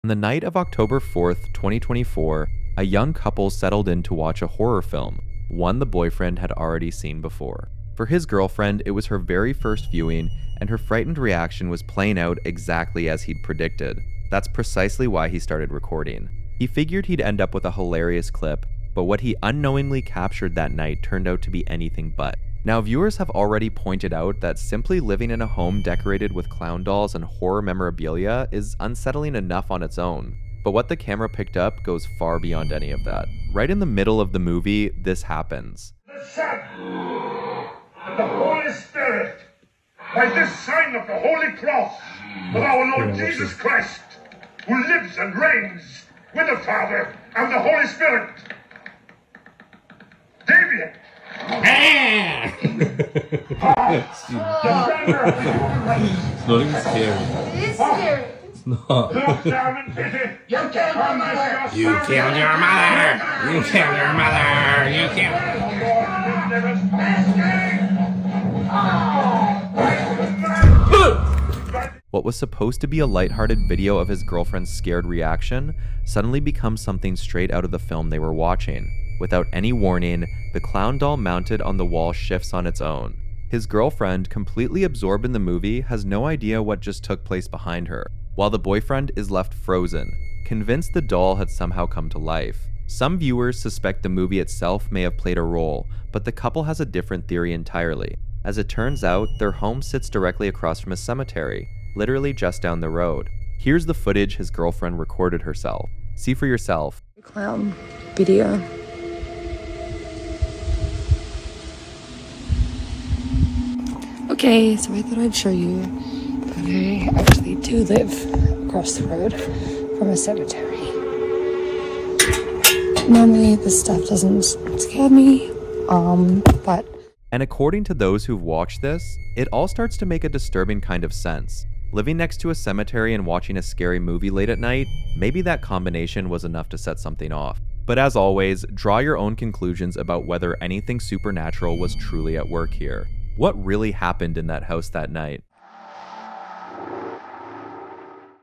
On the night of October 4th, 2024, a young couple settled in to watch a horror film, one the boyfriend had already seen before. For his girlfriend, it was her very first viewing, and her frightened reaction was playing out exactly as he'd predicted. That's precisely why he started recording. He figured he'd end up with a hilarious clip, but what he unknowingly captured that night turned out to be anything but. Now, viewers have already pointed out that simply living in a home decorated with clown dolls and horror memorabilia is unsettling enough on its own. But what the camera picked up goes far beyond any of that. Right in the middle of the movie, this happens. The Son and the Holy Spirit, by this sign of the Holy Cross of our Lord Jesus Christ, who lives and reigns with the Father and the Holy Spirit. Damien! It's not even scary. It is scary. It's not. Look down and pity. You killed your mother. You killed your mother! You killed your mother! You killed... What was supposed to be a lighthearted video of his girlfriend's scared reaction suddenly becomes something straight out of the film they were watching. Without any warning, the clown doll mounted on the wall shifts on its own. His girlfriend, completely absorbed in the movie, has no idea what just took place behind her, while the boyfriend is left frozen, convinced the doll had somehow come to life. Some viewers suspect the movie itself may have played a role, but the couple has a different theory entirely. As it turns out, their home sits directly across from a cemetery, literally just down the road. Here's the footage his girlfriend recorded herself. See for yourself. Clown video. Okay, so I thought I'd show you that I actually do live across the road from a cemetery. Normally this stuff doesn't scare me, but... And according to those who've watched this, it all starts to make a disturbing kind of sense. Living next to a cemetery and watching a scary movie late at night, maybe that combination was enough to set something off. But as always, draw your own conclusions about whether anything supernatural was truly at work here. What really happened in that house that night?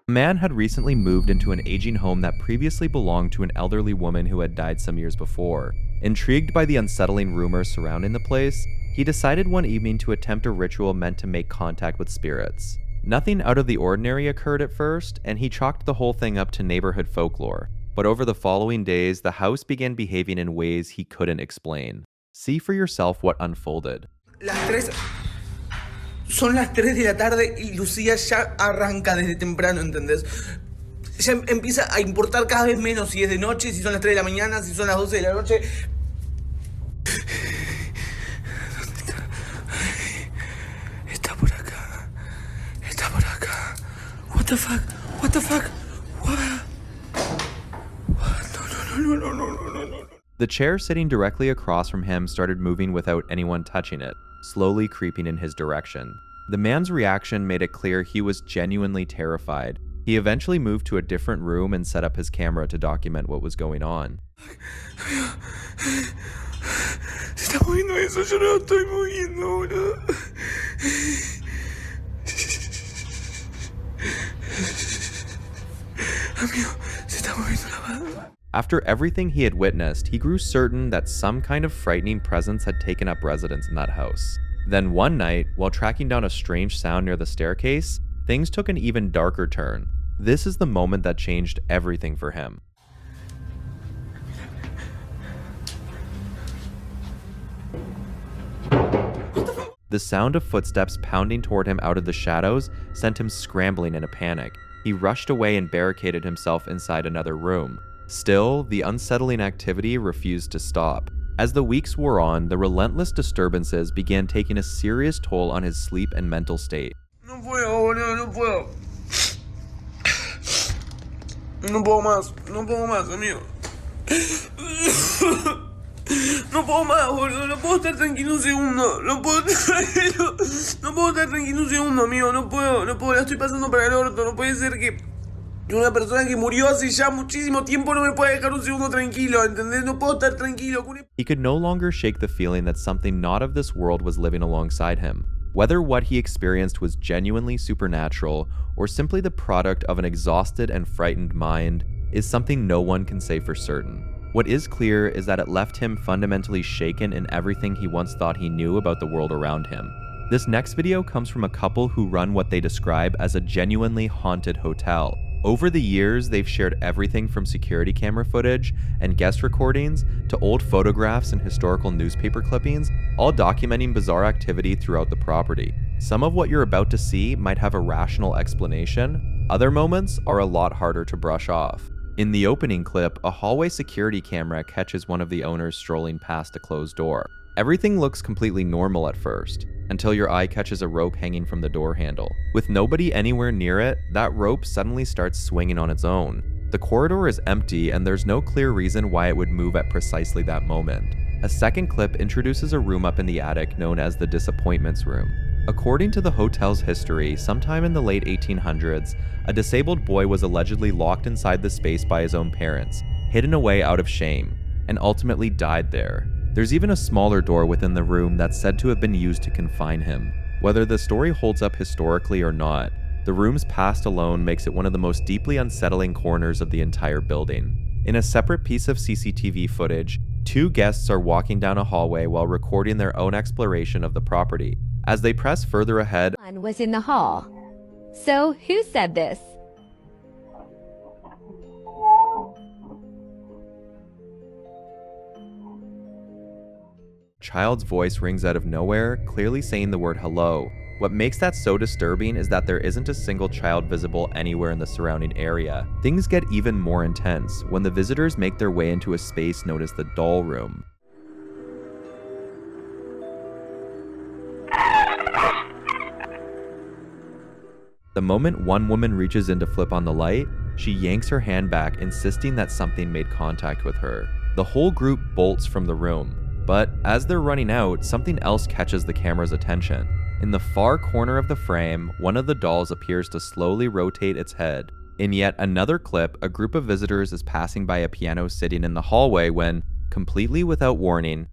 A man had recently moved into an aging home that previously belonged to an elderly woman who had died some years before. Intrigued by the unsettling rumors surrounding the place, he decided one evening to attempt a ritual meant to make contact with spirits. Nothing out of the ordinary occurred at first, and he chalked the whole thing up to neighborhood folklore. But over the following days, the house began behaving in ways he couldn't explain. See for yourself what unfolded. Son las 3 de la tarde y Lucía ya arranca desde temprano, ¿entendés? Ya empieza a importar cada vez menos si es de noche, si son las 3 de la mañana, si son las 12 de la noche. ¿Dónde está? Está por acá. Está por acá. What the fuck? What the fuck? What? No. The chair sitting directly across from him started moving without anyone touching it, slowly creeping in his direction. The man's reaction made it clear he was genuinely terrified. He eventually moved to a different room and set up his camera to document what was going on. Se está moviendo eso, yo no lo estoy moviendo, boludo. Amigo, se está moviendo la mano. After everything he had witnessed, he grew certain that some kind of frightening presence had taken up residence in that house. Then one night, while tracking down a strange sound near the staircase, things took an even darker turn. This is the moment that changed everything for him. The sound of footsteps pounding toward him out of the shadows sent him scrambling in a panic. He rushed away and barricaded himself inside another room. Still, the unsettling activity refused to stop. As the weeks wore on, the relentless disturbances began taking a serious toll on his sleep and mental state. No puedo, boludo, no puedo. No puedo más, amigo. No puedo más, boludo, no puedo estar tranquilo un segundo. No puedo estar tranquilo un segundo, amigo, no puedo, la estoy pasando para el orto, no puede ser que una persona que murió hace ya muchísimo tiempo no me puede dejar un segundo tranquilo, ¿entendés? No puedo estar tranquilo. He could no longer shake the feeling that something not of this world was living alongside him. Whether what he experienced was genuinely supernatural or simply the product of an exhausted and frightened mind is something no one can say for certain. What is clear is that it left him fundamentally shaken in everything he once thought he knew about the world around him. This next video comes from a couple who run what they describe as a genuinely haunted hotel. Over the years, they've shared everything from security camera footage and guest recordings to old photographs and historical newspaper clippings, all documenting bizarre activity throughout the property. Some of what you're about to see might have a rational explanation. Other moments are a lot harder to brush off. In the opening clip, a hallway security camera catches one of the owners strolling past a closed door. Everything looks completely normal at first, until your eye catches a rope hanging from the door handle. With nobody anywhere near it, that rope suddenly starts swinging on its own. The corridor is empty and there's no clear reason why it would move at precisely that moment. A second clip introduces a room up in the attic known as the Disappointments Room. According to the hotel's history, sometime in the late 1800s, a disabled boy was allegedly locked inside the space by his own parents, hidden away out of shame, and ultimately died there. There's even a smaller door within the room that's said to have been used to confine him. Whether the story holds up historically or not, the room's past alone makes it one of the most deeply unsettling corners of the entire building. In a separate piece of CCTV footage, two guests are walking down a hallway while recording their own exploration of the property. As they press further ahead, One was in the hall. So, who said this? a child's voice rings out of nowhere, clearly saying the word hello. What makes that so disturbing is that there isn't a single child visible anywhere in the surrounding area. Things get even more intense when the visitors make their way into a space known as the doll room. The moment one woman reaches in to flip on the light, she yanks her hand back, insisting that something made contact with her. The whole group bolts from the room, but as they're running out, something else catches the camera's attention. In the far corner of the frame, one of the dolls appears to slowly rotate its head. In yet another clip, a group of visitors is passing by a piano sitting in the hallway when, completely without warning,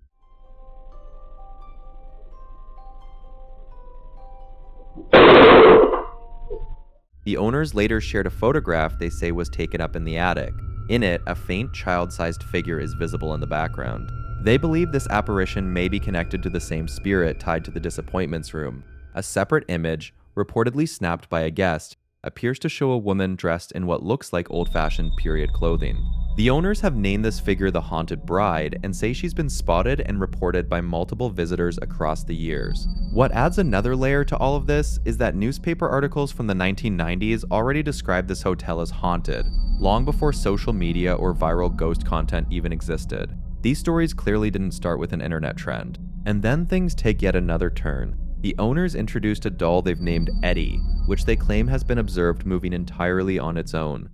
the owners later shared a photograph they say was taken up in the attic. In it, a faint child-sized figure is visible in the background. They believe this apparition may be connected to the same spirit tied to the Disappointments room. A separate image, reportedly snapped by a guest, appears to show a woman dressed in what looks like old-fashioned period clothing. The owners have named this figure the Haunted Bride and say she's been spotted and reported by multiple visitors across the years. What adds another layer to all of this is that newspaper articles from the 1990s already described this hotel as haunted, long before social media or viral ghost content even existed. These stories clearly didn't start with an internet trend. And then things take yet another turn. The owners introduced a doll they've named Eddie, which they claim has been observed moving entirely on its own.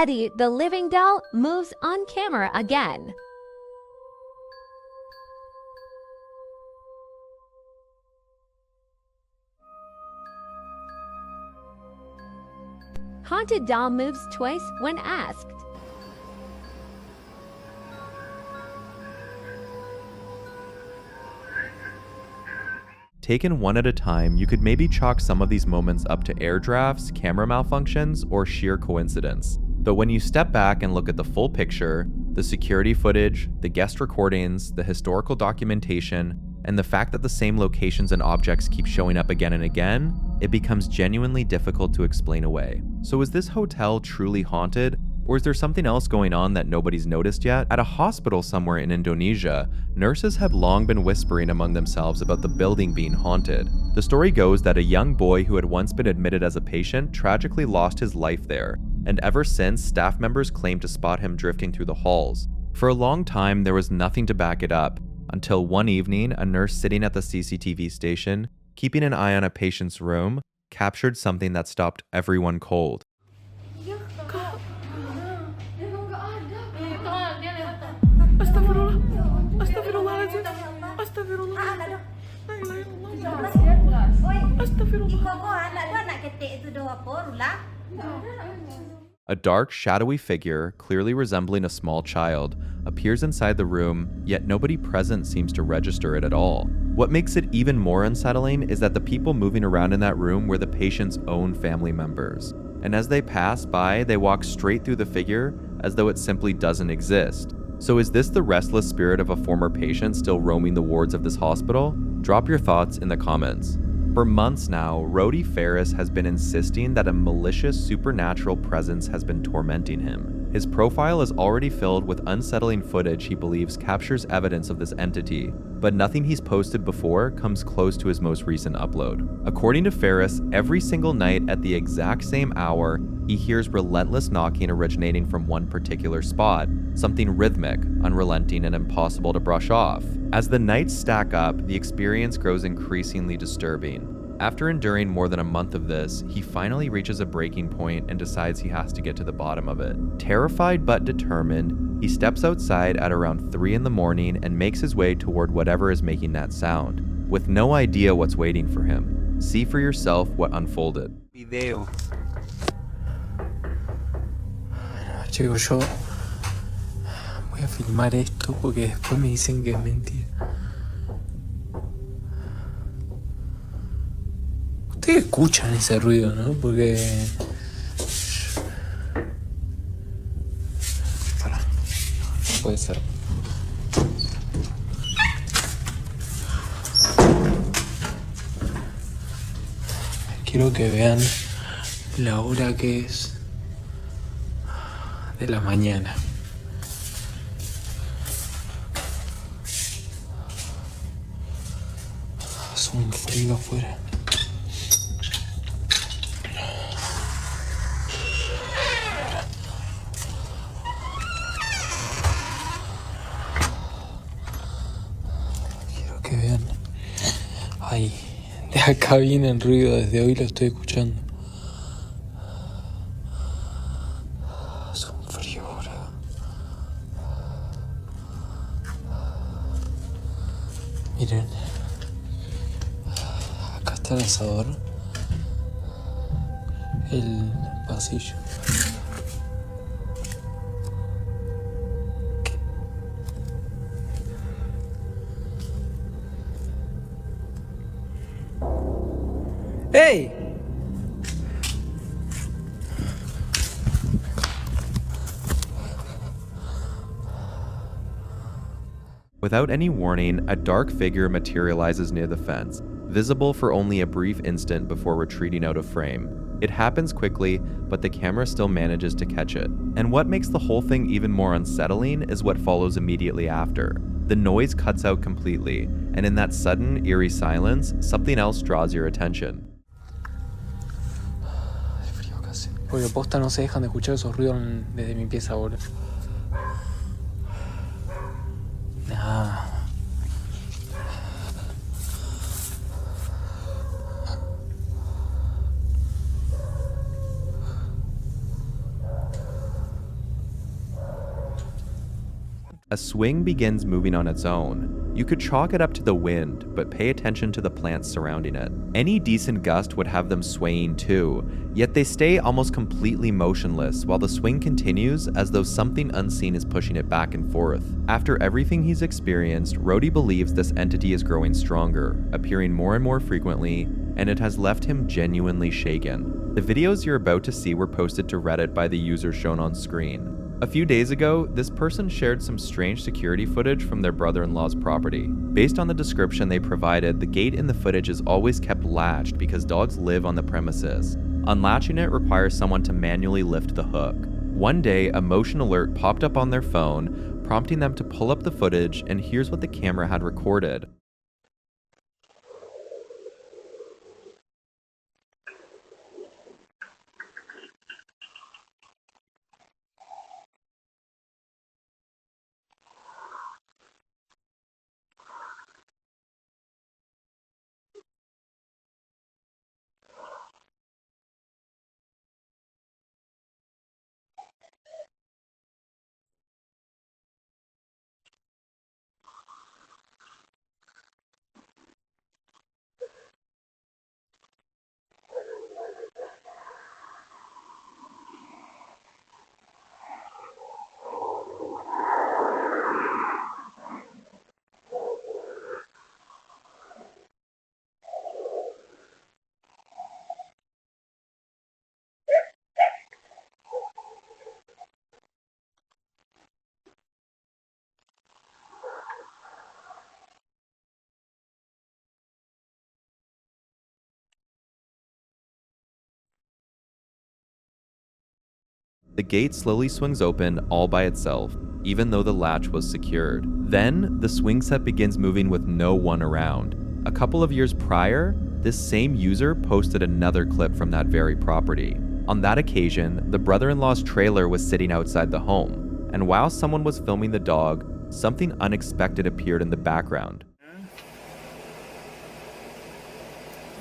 Eddie, the living doll, moves on camera again. Haunted doll moves twice when asked. Taken one at a time, you could maybe chalk some of these moments up to air drafts, camera malfunctions, or sheer coincidence. But when you step back and look at the full picture, the security footage, the guest recordings, the historical documentation, and the fact that the same locations and objects keep showing up again and again, it becomes genuinely difficult to explain away. So is this hotel truly haunted? Or is there something else going on that nobody's noticed yet? At a hospital somewhere in Indonesia, nurses have long been whispering among themselves about the building being haunted. The story goes that a young boy who had once been admitted as a patient tragically lost his life there, and ever since, staff members claim to spot him drifting through the halls. For a long time, there was nothing to back it up, until one evening, a nurse sitting at the CCTV station, keeping an eye on a patient's room, captured something that stopped everyone cold. Astagfirullah. Astagfirullahaladzim. Astagfirullah. A dark, shadowy figure, clearly resembling a small child, appears inside the room, yet nobody present seems to register it at all. What makes it even more unsettling is that the people moving around in that room were the patient's own family members. And as they pass by, they walk straight through the figure as though it simply doesn't exist. So is this the restless spirit of a former patient still roaming the wards of this hospital? Drop your thoughts in the comments. For months now, Rhodey Ferris has been insisting that a malicious supernatural presence has been tormenting him. His profile is already filled with unsettling footage he believes captures evidence of this entity, but nothing he's posted before comes close to his most recent upload. According to Ferris, every single night at the exact same hour, he hears relentless knocking originating from one particular spot, something rhythmic, unrelenting, and impossible to brush off. As the nights stack up, the experience grows increasingly disturbing. After enduring more than a month of this, he finally reaches a breaking point and decides he has to get to the bottom of it. Terrified but determined, he steps outside at around 3 in the morning and makes his way toward whatever is making that sound, with no idea what's waiting for him. See for yourself what unfolded. Video. Chicos, yo voy a filmar esto porque después me dicen que es mentira. Ustedes escuchan ese ruido, ¿no? Porque... Pará, no puede ser. Quiero que vean la hora que es de la mañana. Hace un frío afuera. Quiero que vean. Ay, de acá viene el ruido, desde hoy lo estoy escuchando. Miren, acá está el asador, el pasillo. ¡Ey! Without any warning, a dark figure materializes near the fence, visible for only a brief instant before retreating out of frame. It happens quickly, but the camera still manages to catch it. And what makes the whole thing even more unsettling is what follows immediately after. The noise cuts out completely, and in that sudden, eerie silence, something else draws your attention. Frío casi. Porque posta no se dejan de escuchar esos ruidos desde mi pieza ahora. Nah. A swing begins moving on its own. You could chalk it up to the wind, but pay attention to the plants surrounding it. Any decent gust would have them swaying too, yet they stay almost completely motionless while the swing continues as though something unseen is pushing it back and forth. After everything he's experienced, Rhodey believes this entity is growing stronger, appearing more and more frequently, and it has left him genuinely shaken. The videos you're about to see were posted to Reddit by the user shown on screen. A few days ago, this person shared some strange security footage from their brother-in-law's property. Based on the description they provided, the gate in the footage is always kept latched because dogs live on the premises. Unlatching it requires someone to manually lift the hook. One day, a motion alert popped up on their phone, prompting them to pull up the footage, and here's what the camera had recorded. The gate slowly swings open all by itself, even though the latch was secured. Then, the swing set begins moving with no one around. A couple of years prior, this same user posted another clip from that very property. On that occasion, the brother-in-law's trailer was sitting outside the home, and while someone was filming the dog, something unexpected appeared in the background.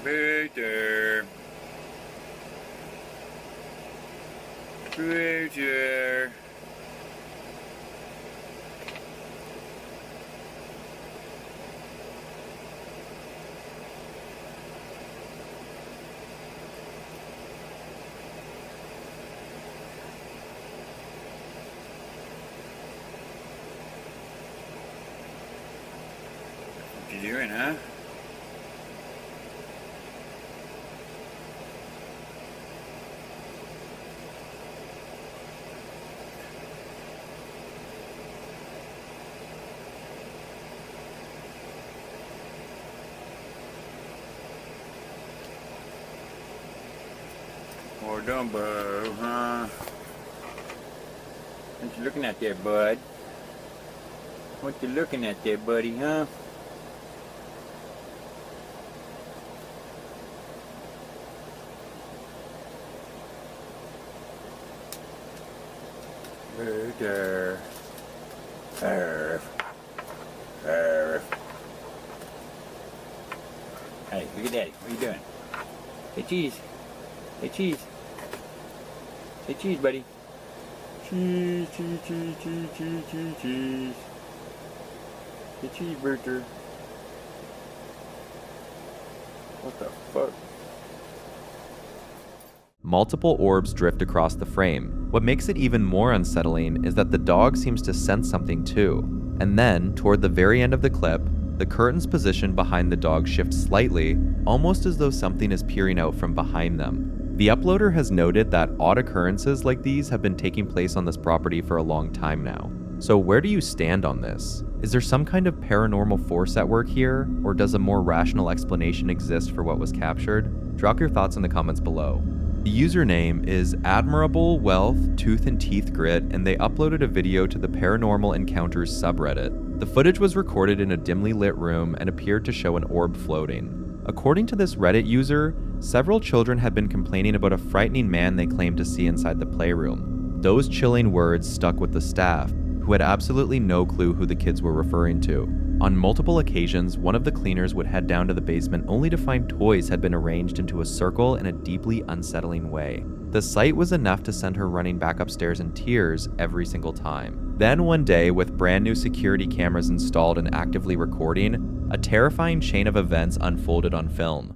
Booter. Booter. What you doing, huh? Or Dumbo, huh? What you looking at there, bud? What you looking at there, buddy, huh? Burger. Arf. Arf. Hey, look at Daddy. What are you doing? Hey, cheese. Hey, cheese. Hey, cheese, buddy. Cheese, cheese, cheese, cheese, cheese, cheese, cheese. Hey, cheeseburger. What the fuck? Multiple orbs drift across the frame. What makes it even more unsettling is that the dog seems to sense something too. And then, toward the very end of the clip, the curtain's position behind the dog shifts slightly, almost as though something is peering out from behind them. The uploader has noted that odd occurrences like these have been taking place on this property for a long time now. So where do you stand on this? Is there some kind of paranormal force at work here, or does a more rational explanation exist for what was captured? Drop your thoughts in the comments below. The username is Admirable Wealth Tooth and Teeth Grit, and they uploaded a video to the Paranormal Encounters subreddit. The footage was recorded in a dimly lit room and appeared to show an orb floating. According to this Reddit user, several children had been complaining about a frightening man they claimed to see inside the playroom. Those chilling words stuck with the staff, who had absolutely no clue who the kids were referring to. On multiple occasions, one of the cleaners would head down to the basement only to find toys had been arranged into a circle in a deeply unsettling way. The sight was enough to send her running back upstairs in tears every single time. Then one day, with brand new security cameras installed and actively recording, a terrifying chain of events unfolded on film.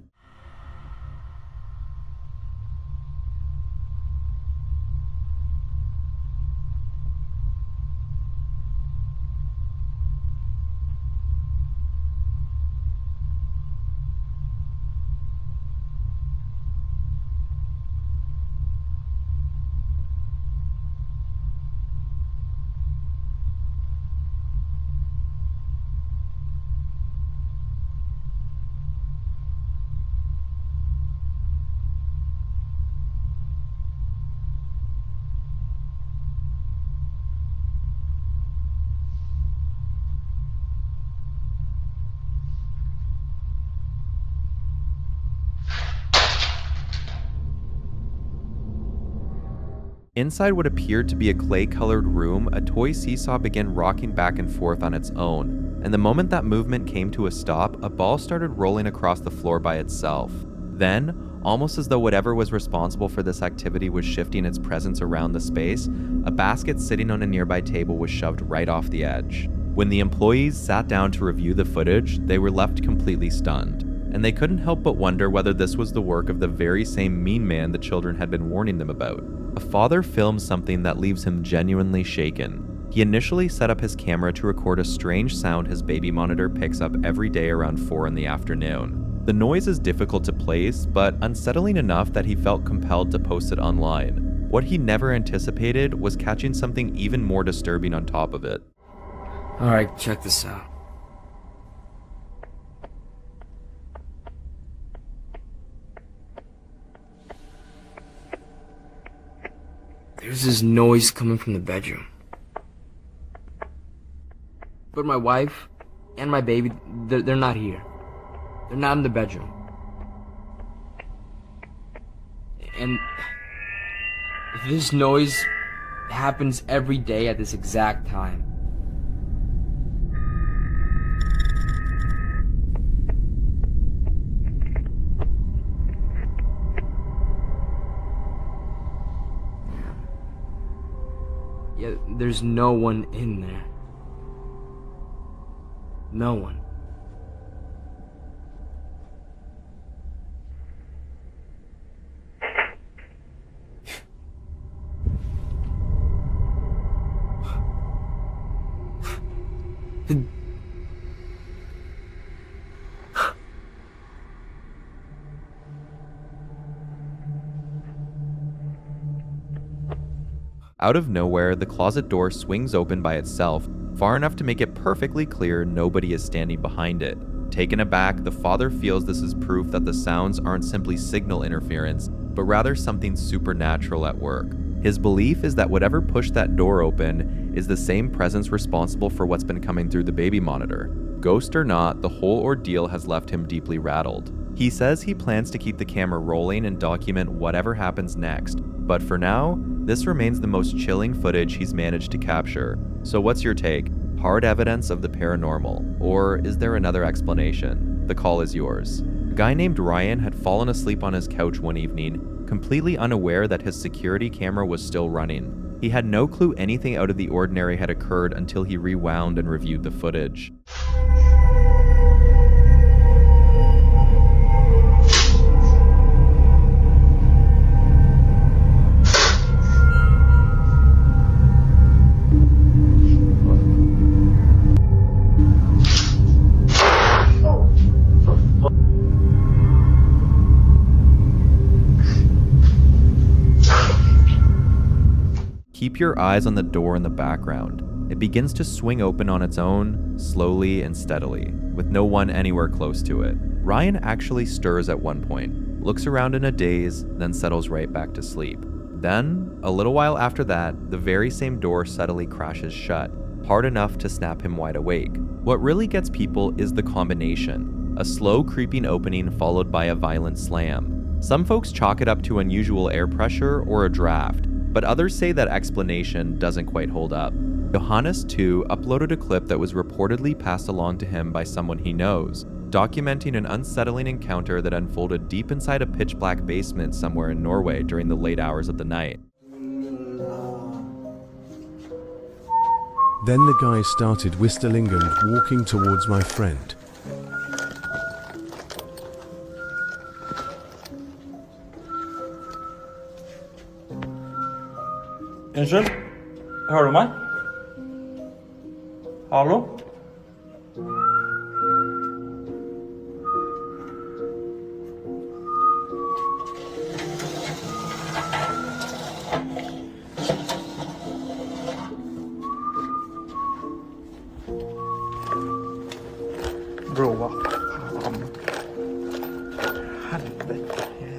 Inside what appeared to be a clay-colored room, a toy seesaw began rocking back and forth on its own, and the moment that movement came to a stop, a ball started rolling across the floor by itself. Then, almost as though whatever was responsible for this activity was shifting its presence around the space, a basket sitting on a nearby table was shoved right off the edge. When the employees sat down to review the footage, they were left completely stunned, and they couldn't help but wonder whether this was the work of the very same mean man the children had been warning them about. A father films something that leaves him genuinely shaken. He initially set up his camera to record a strange sound his baby monitor picks up every day around 4 in the afternoon. The noise is difficult to place, but unsettling enough that he felt compelled to post it online. What he never anticipated was catching something even more disturbing on top of it. Alright, check this out. There's this noise coming from the bedroom. But my wife and my baby, they're not here. They're not in the bedroom. And this noise happens every day at this exact time. Yeah, there's no one in there. No one. Out of nowhere, the closet door swings open by itself, far enough to make it perfectly clear nobody is standing behind it. Taken aback, the father feels this is proof that the sounds aren't simply signal interference, but rather something supernatural at work. His belief is that whatever pushed that door open is the same presence responsible for what's been coming through the baby monitor. Ghost or not, the whole ordeal has left him deeply rattled. He says he plans to keep the camera rolling and document whatever happens next, but for now, this remains the most chilling footage he's managed to capture. So what's your take? Hard evidence of the paranormal? Or is there another explanation? The call is yours. A guy named Ryan had fallen asleep on his couch one evening, completely unaware that his security camera was still running. He had no clue anything out of the ordinary had occurred until he rewound and reviewed the footage. Keep your eyes on the door in the background. It begins to swing open on its own, slowly and steadily, with no one anywhere close to it. Ryan actually stirs at one point, looks around in a daze, then settles right back to sleep. Then, a little while after that, the very same door suddenly crashes shut, hard enough to snap him wide awake. What really gets people is the combination: a slow creeping opening followed by a violent slam. Some folks chalk it up to unusual air pressure or a draft, but others say that explanation doesn't quite hold up. Johannes, too, uploaded a clip that was reportedly passed along to him by someone he knows, documenting an unsettling encounter that unfolded deep inside a pitch-black basement somewhere in Norway during the late hours of the night. Then the guy started whistling and walking towards my friend. Unnskyld? Hører du meg? Hallo? Bro, hva faen? Helvete her.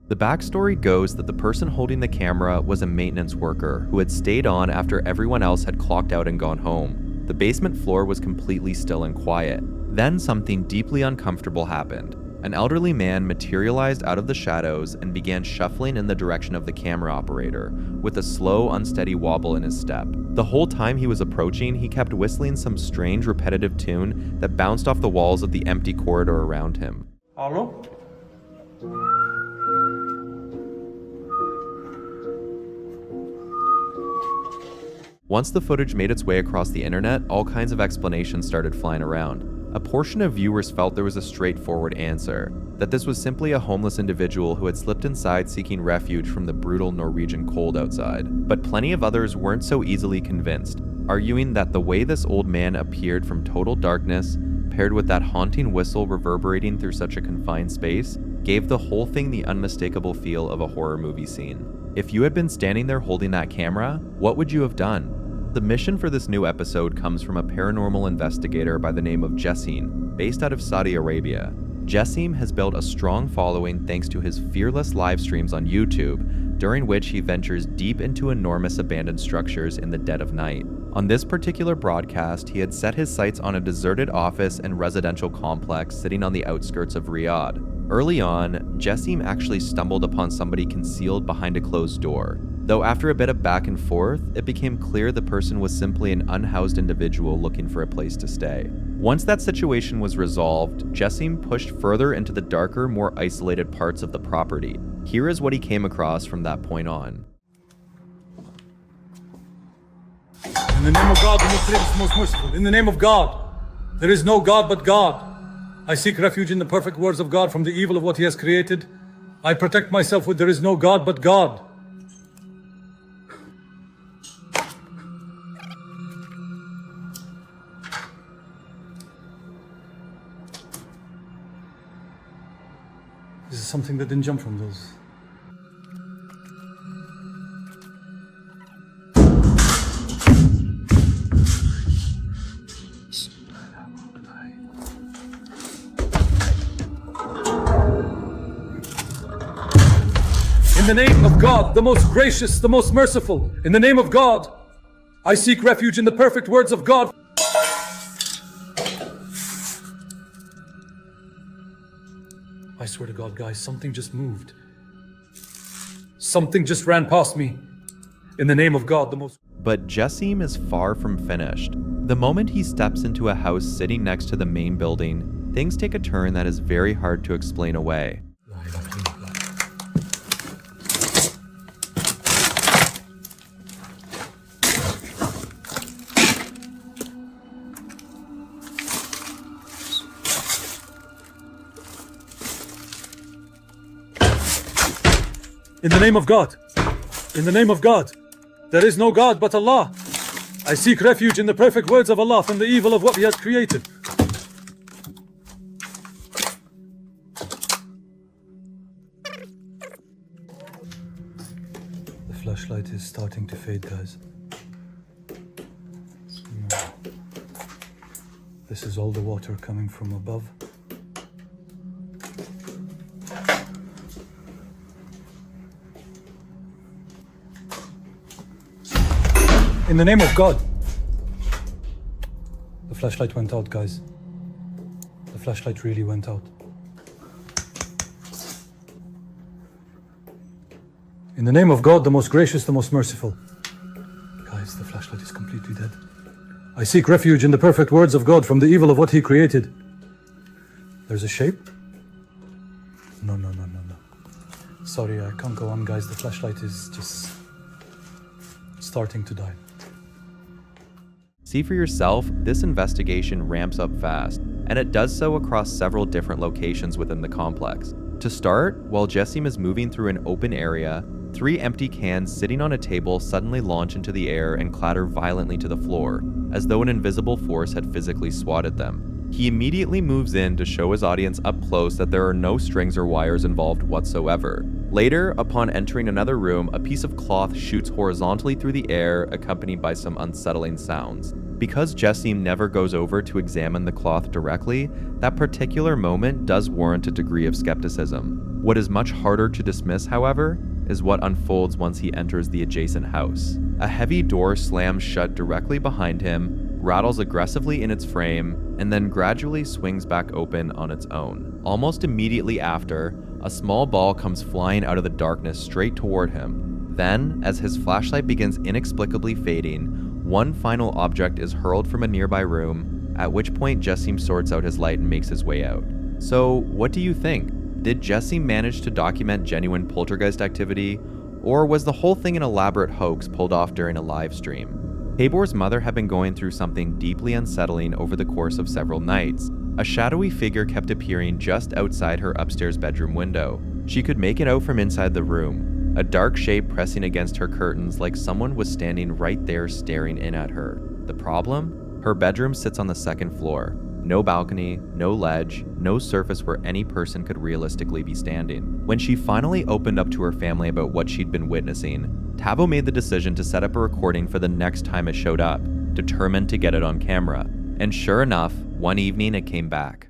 The backstory goes that the person holding the camera was a maintenance worker who had stayed on after everyone else had clocked out and gone home. The basement floor was completely still and quiet. Then something deeply uncomfortable happened. An elderly man materialized out of the shadows and began shuffling in the direction of the camera operator, with a slow, unsteady wobble in his step. The whole time he was approaching, he kept whistling some strange, repetitive tune that bounced off the walls of the empty corridor around him. Hallo? Once the footage made its way across the internet, all kinds of explanations started flying around. A portion of viewers felt there was a straightforward answer, that this was simply a homeless individual who had slipped inside seeking refuge from the brutal Norwegian cold outside. But plenty of others weren't so easily convinced, arguing that the way this old man appeared from total darkness, paired with that haunting whistle reverberating through such a confined space, gave the whole thing the unmistakable feel of a horror movie scene. If you had been standing there holding that camera, what would you have done? The mission for this new episode comes from a paranormal investigator by the name of Jessim, based out of Saudi Arabia. Jessim has built a strong following thanks to his fearless live streams on YouTube, during which he ventures deep into enormous abandoned structures in the dead of night. On this particular broadcast, he had set his sights on a deserted office and residential complex sitting on the outskirts of Riyadh. Early on, Jessim actually stumbled upon somebody concealed behind a closed door, though after a bit of back and forth, it became clear the person was simply an unhoused individual looking for a place to stay. Once that situation was resolved, Jessim pushed further into the darker, more isolated parts of the property. Here is what he came across from that point on. In the name of God, the most gracious, most merciful. In the name of God, there is no God but God. I seek refuge in the perfect words of God from the evil of what He has created. I protect myself with there is no God but God. This is something that didn't jump from those. In the name of God, the most gracious, the most merciful, in the name of God, I seek refuge in the perfect words of God. I swear to God, guys, something just moved. Something just ran past me. In the name of God, the most... But Jessim is far from finished. The moment he steps into a house sitting next to the main building, things take a turn that is very hard to explain away. In the name of God, in the name of God, there is no God but Allah. I seek refuge in the perfect words of Allah from the evil of what He has created. The flashlight is starting to fade, guys. This is all the water coming from above. In the name of God. The flashlight went out, guys. The flashlight really went out. In the name of God, the most gracious, the most merciful. Guys, the flashlight is completely dead. I seek refuge in the perfect words of God from the evil of what He created. There's a shape? No. Sorry, I can't go on, guys. The flashlight is just starting to die. See for yourself, this investigation ramps up fast, and it does so across several different locations within the complex. To start, while Jessim is moving through an open area, 3 empty cans sitting on a table suddenly launch into the air and clatter violently to the floor, as though an invisible force had physically swatted them. He immediately moves in to show his audience up close that there are no strings or wires involved whatsoever. Later, upon entering another room, a piece of cloth shoots horizontally through the air, accompanied by some unsettling sounds. Because Jessim never goes over to examine the cloth directly, that particular moment does warrant a degree of skepticism. What is much harder to dismiss, however, is what unfolds once he enters the adjacent house. A heavy door slams shut directly behind him, rattles aggressively in its frame, and then gradually swings back open on its own. Almost immediately after, a small ball comes flying out of the darkness straight toward him. Then, as his flashlight begins inexplicably fading, one final object is hurled from a nearby room, at which point Jessim sorts out his light and makes his way out. So, what do you think? Did Jessim manage to document genuine poltergeist activity, or was the whole thing an elaborate hoax pulled off during a live stream? Tabor's mother had been going through something deeply unsettling over the course of several nights. A shadowy figure kept appearing just outside her upstairs bedroom window. She could make it out from inside the room, a dark shape pressing against her curtains like someone was standing right there staring in at her. The problem? Her bedroom sits on the second floor. No balcony, no ledge, no surface where any person could realistically be standing. When she finally opened up to her family about what she'd been witnessing, Tavo made the decision to set up a recording for the next time it showed up, determined to get it on camera. And sure enough, one evening it came back.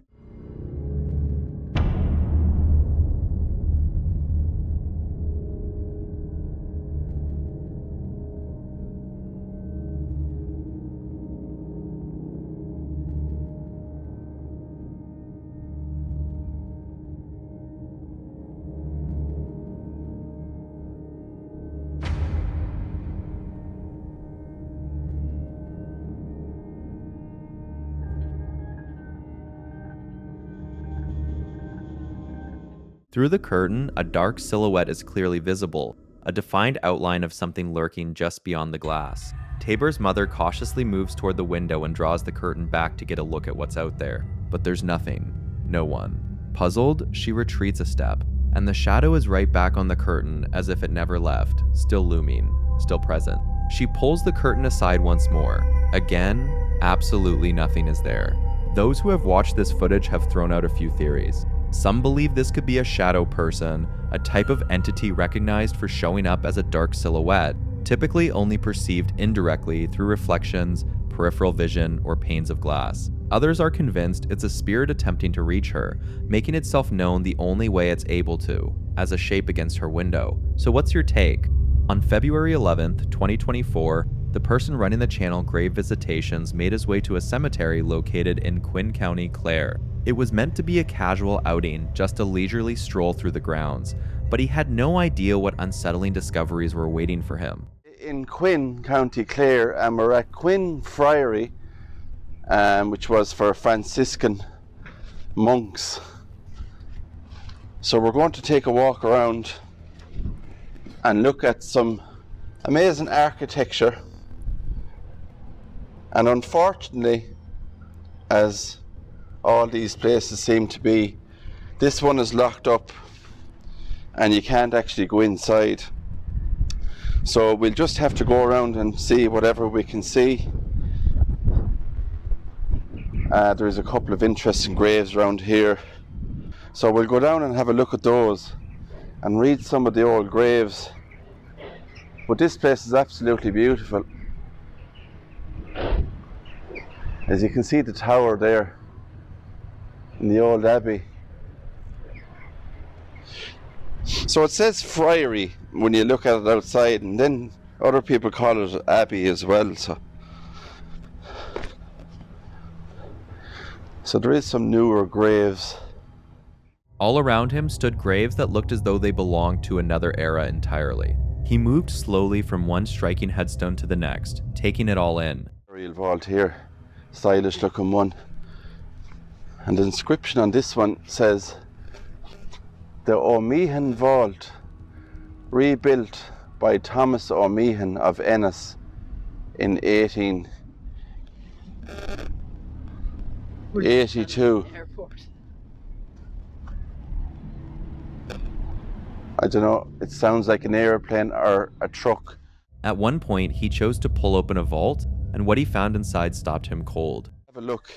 Through the curtain, a dark silhouette is clearly visible, a defined outline of something lurking just beyond the glass. Tabor's mother cautiously moves toward the window and draws the curtain back to get a look at what's out there. But there's nothing. No one. Puzzled, she retreats a step, and the shadow is right back on the curtain as if it never left, still looming, still present. She pulls the curtain aside once more. Again, absolutely nothing is there. Those who have watched this footage have thrown out a few theories. Some believe this could be a shadow person, a type of entity recognized for showing up as a dark silhouette, typically only perceived indirectly through reflections, peripheral vision, or panes of glass. Others are convinced it's a spirit attempting to reach her, making itself known the only way it's able to, as a shape against her window. So what's your take? On February 11th, 2024, the person running the channel Grave Visitations made his way to a cemetery located in Quinn County, Clare. It was meant to be a casual outing, just a leisurely stroll through the grounds, but he had no idea what unsettling discoveries were waiting for him. In Quinn, County Clare, and we're at Quinn Friary, which was for Franciscan monks. So we're going to take a walk around and look at some amazing architecture. And unfortunately, as all these places seem to be, this one is locked up and you can't actually go inside. So we'll just have to go around and see whatever we can see. There's a couple of interesting graves around here. So we'll go down and have a look at those and read some of the old graves. But this place is absolutely beautiful. As you can see the tower there in the old abbey. So it says friary when you look at it outside, and then other people call it abbey as well. So there is some newer graves. All around him stood graves that looked as though they belonged to another era entirely. He moved slowly from one striking headstone to the next, taking it all in. Real vault here, stylish looking one. And the inscription on this one says, "The O'Meehan Vault, rebuilt by Thomas O'Meehan of Ennis in 1882. I don't know, it sounds like an airplane or a truck. At one point, he chose to pull open a vault, and what he found inside stopped him cold. Have a look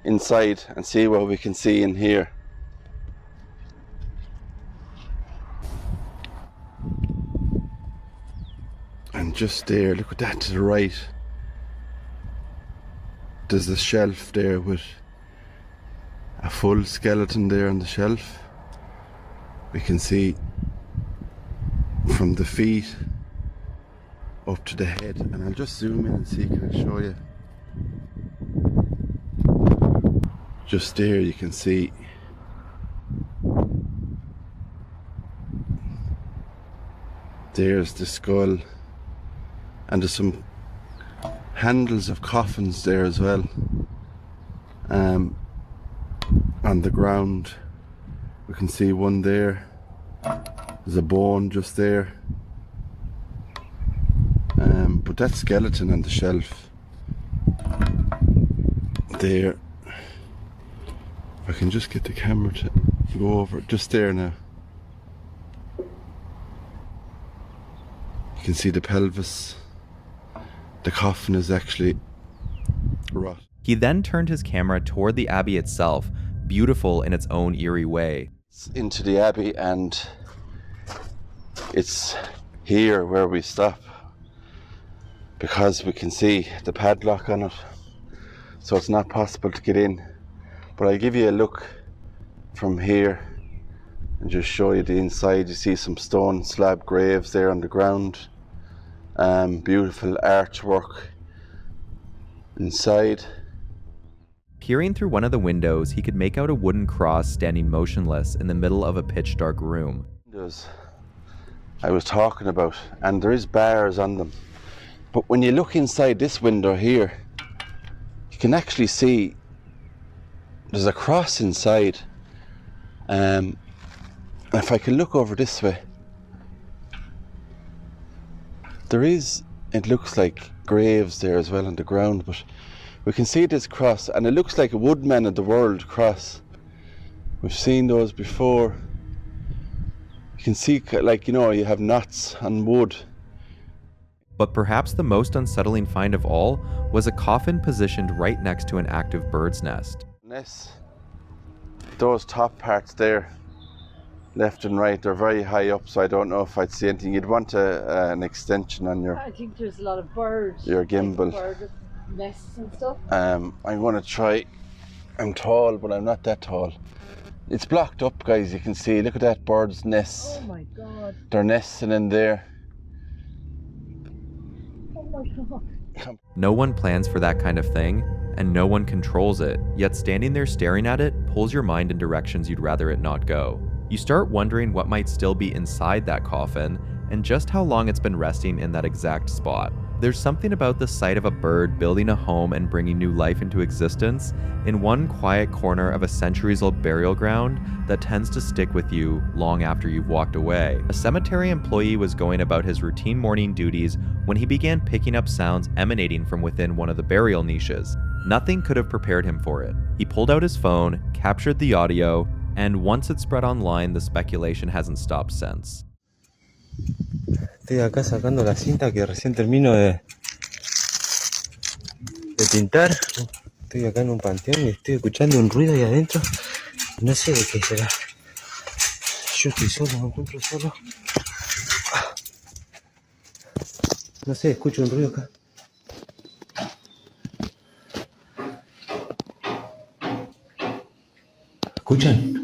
inside and see what we can see in here. And just there, look at that to the right. There's a shelf there with a full skeleton there on the shelf. We can see from the feet up to the head, and I'll just zoom in and see, can I show you? Just there you can see there's the skull, and there's some handles of coffins there as well. On the ground we can see one there. There's a bone just there. But that skeleton on the shelf there, I can just get the camera to go over it, just there now. You can see the pelvis. The coffin is actually rot. He then turned his camera toward the abbey itself, beautiful in its own eerie way. Into the abbey, and it's here where we stop, because we can see the padlock on it, so it's not possible to get in. But I'll give you a look from here and just show you the inside. You see some stone slab graves there on the ground, beautiful artwork inside. Peering through one of the windows, he could make out a wooden cross standing motionless in the middle of a pitch dark room. I was talking about, and there is bars on them, but when you look inside this window here, you can actually see there's a cross inside. If I can look over this way, there is, it looks like graves there as well on the ground, but we can see this cross, and it looks like a Woodman of the World cross. We've seen those before. You can see, like, you know, you have knots on wood. But perhaps the most unsettling find of all was a coffin positioned right next to an active bird's nest. Those top parts there, left and right, they're very high up, so I don't know if I'd see anything. You'd want an extension on your... I think there's a lot of birds. Your gimbal. Like bird nests and stuff. I'm going to try. I'm tall, but I'm not that tall. It's blocked up, guys, you can see. Look at that bird's nest. Oh my god. They're nesting in there. Oh my god. No one plans for that kind of thing, and no one controls it, yet standing there staring at it pulls your mind in directions you'd rather it not go. You start wondering what might still be inside that coffin, and just how long it's been resting in that exact spot. There's something about the sight of a bird building a home and bringing new life into existence in one quiet corner of a centuries-old burial ground that tends to stick with you long after you've walked away. A cemetery employee was going about his routine morning duties when he began picking up sounds emanating from within one of the burial niches. Nothing could have prepared him for it. He pulled out his phone, captured the audio, and once it spread online, the speculation hasn't stopped since. Estoy acá sacando la cinta que recién termino de pintar. Estoy acá en un panteón y estoy escuchando un ruido ahí adentro. No sé de qué será. Yo estoy solo, me encuentro solo. No sé, escucho un ruido acá. ¿Escuchan?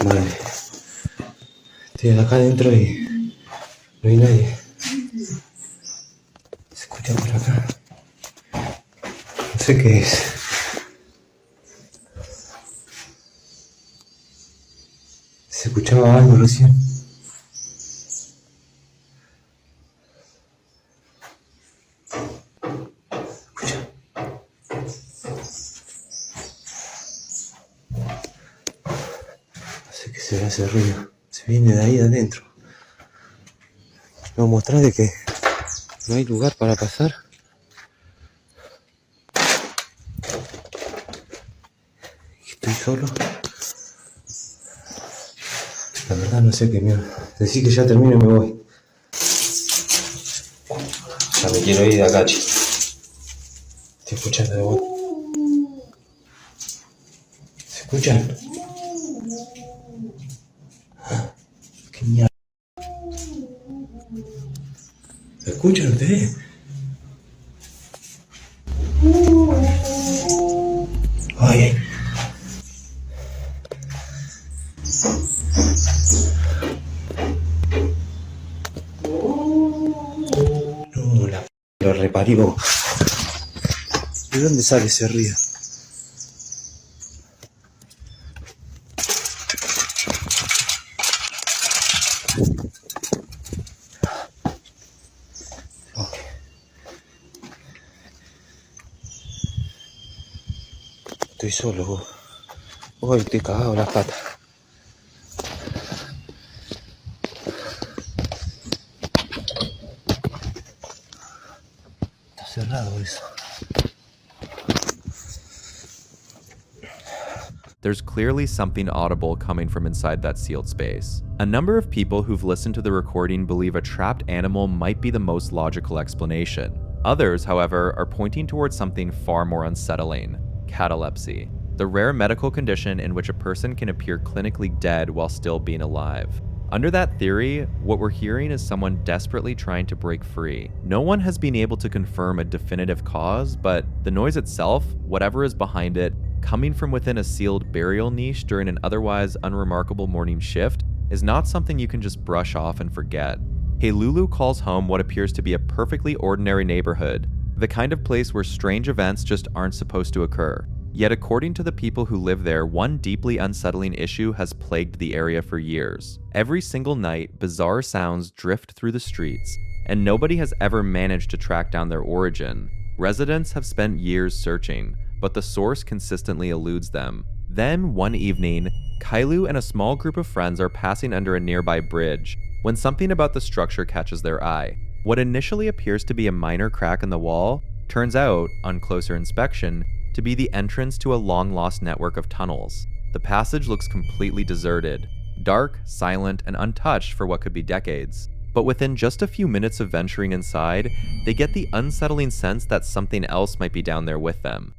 Madre. Estoy acá adentro y no hay nadie. Se escucha por acá. No sé qué es. Se escuchaba algo recién. Será ese ruido, se viene de ahí adentro. Voy a mostrar de que no hay lugar para pasar. Estoy solo. La verdad no sé qué mierda. Decí que ya termino y me voy. Ya me quiero ir de acá, chico. Estoy escuchando de vos. ¿Se escuchan? ¿Qué mierda? ¿Se escuchan ustedes? Ay, ay. No, lo reparió. ¿De dónde sale ese río? Estoy solo, vos. Hoy te he cagado las patas. Está cerrado eso. There's clearly something audible coming from inside that sealed space. A number of people who've listened to the recording believe a trapped animal might be the most logical explanation. Others, however, are pointing towards something far more unsettling. catalepsy, the rare medical condition in which a person can appear clinically dead while still being alive. Under that theory, what we're hearing is someone desperately trying to break free. No one has been able to confirm a definitive cause, but the noise itself, whatever is behind it, coming from within a sealed burial niche during an otherwise unremarkable morning shift, is not something you can just brush off and forget. Hey Lulu calls home what appears to be a perfectly ordinary neighborhood, the kind of place where strange events just aren't supposed to occur. Yet according to the people who live there, one deeply unsettling issue has plagued the area for years. Every single night, bizarre sounds drift through the streets, and nobody has ever managed to track down their origin. Residents have spent years searching, but the source consistently eludes them. Then, one evening, Kailu and a small group of friends are passing under a nearby bridge when something about the structure catches their eye. What initially appears to be a minor crack in the wall turns out, on closer inspection, to be the entrance to a long-lost network of tunnels. The passage looks completely deserted, dark, silent, and untouched for what could be decades. But within just a few minutes of venturing inside, they get the unsettling sense that something else might be down there with them.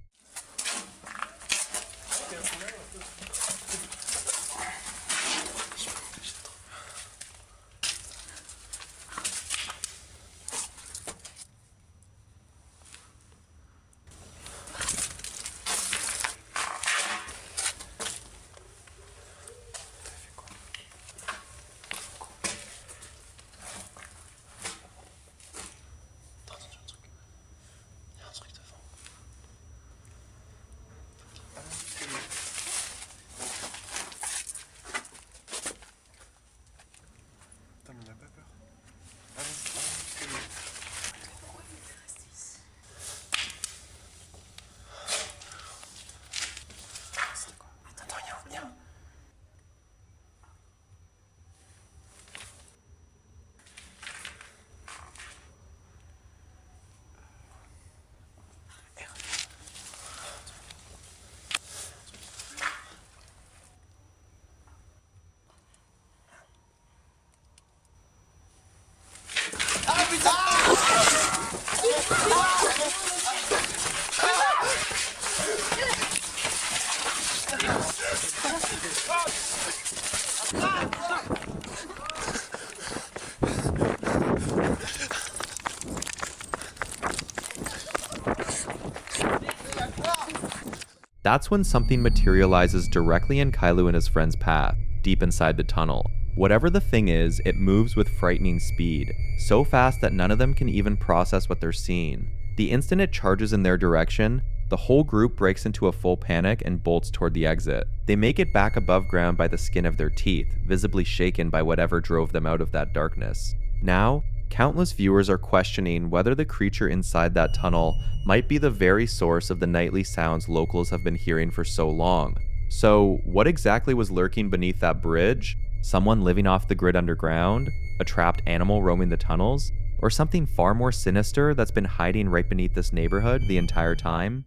That's when something materializes directly in Kailu and his friend's path, deep inside the tunnel. Whatever the thing is, it moves with frightening speed, so fast that none of them can even process what they're seeing. The instant it charges in their direction, the whole group breaks into a full panic and bolts toward the exit. They make it back above ground by the skin of their teeth, visibly shaken by whatever drove them out of that darkness. Now, countless viewers are questioning whether the creature inside that tunnel might be the very source of the nightly sounds locals have been hearing for so long. So, what exactly was lurking beneath that bridge? Someone living off the grid underground? A trapped animal roaming the tunnels? Or something far more sinister that's been hiding right beneath this neighborhood the entire time?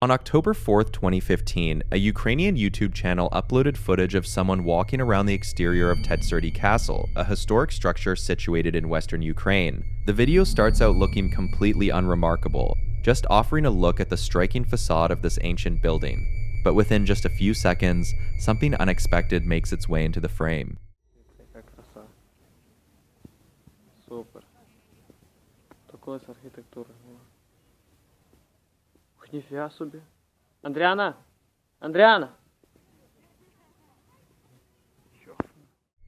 On October 4th, 2015, a Ukrainian YouTube channel uploaded footage of someone walking around the exterior of Tetsurdi Castle, a historic structure situated in western Ukraine. The video starts out looking completely unremarkable, just offering a look at the striking facade of this ancient building. But within just a few seconds, something unexpected makes its way into the frame. Нифига себе. Адриана! Adriana!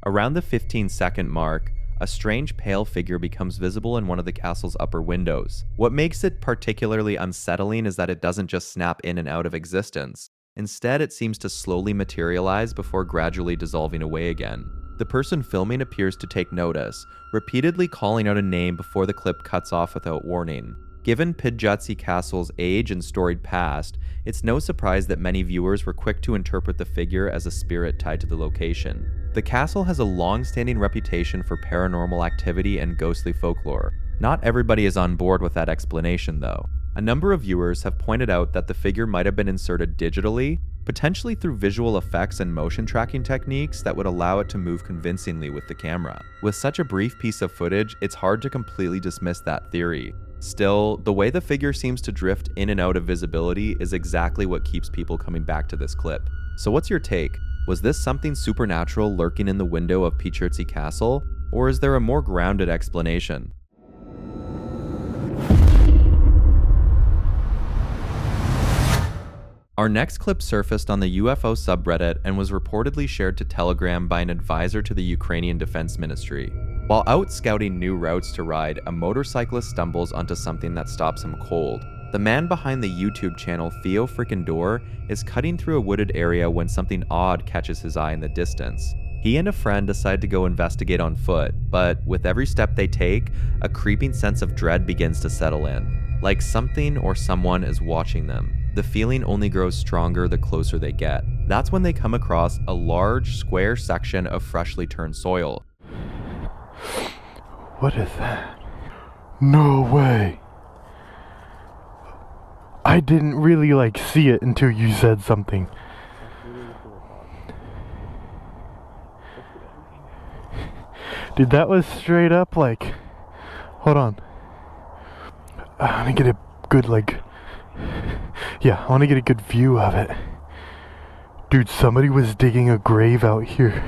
Around the 15-second mark, a strange pale figure becomes visible in one of the castle's upper windows. What makes it particularly unsettling is that it doesn't just snap in and out of existence. Instead, it seems to slowly materialize before gradually dissolving away again. The person filming appears to take notice, repeatedly calling out a name before the clip cuts off without warning. Given Pidjatsi Castle's age and storied past, it's no surprise that many viewers were quick to interpret the figure as a spirit tied to the location. The castle has a long-standing reputation for paranormal activity and ghostly folklore. Not everybody is on board with that explanation, though. A number of viewers have pointed out that the figure might have been inserted digitally, potentially through visual effects and motion tracking techniques that would allow it to move convincingly with the camera. With such a brief piece of footage, it's hard to completely dismiss that theory. Still, the way the figure seems to drift in and out of visibility is exactly what keeps people coming back to this clip. So what's your take? Was this something supernatural lurking in the window of Pichurzi Castle, or is there a more grounded explanation? Our next clip surfaced on the UFO subreddit and was reportedly shared to Telegram by an advisor to the Ukrainian Defense Ministry. While out scouting new routes to ride, a motorcyclist stumbles onto something that stops him cold. The man behind the YouTube channel Theo Frickin' Door is cutting through a wooded area when something odd catches his eye in the distance. He and a friend decide to go investigate on foot, but with every step they take, a creeping sense of dread begins to settle in. Like something or someone is watching them. The feeling only grows stronger the closer they get. That's when they come across a large, square section of freshly turned soil. What is that? No way. I didn't really see it until you said something. Dude, that was straight up hold on. I want to get a good I want to get a good view of it. Dude, somebody was digging a grave out here.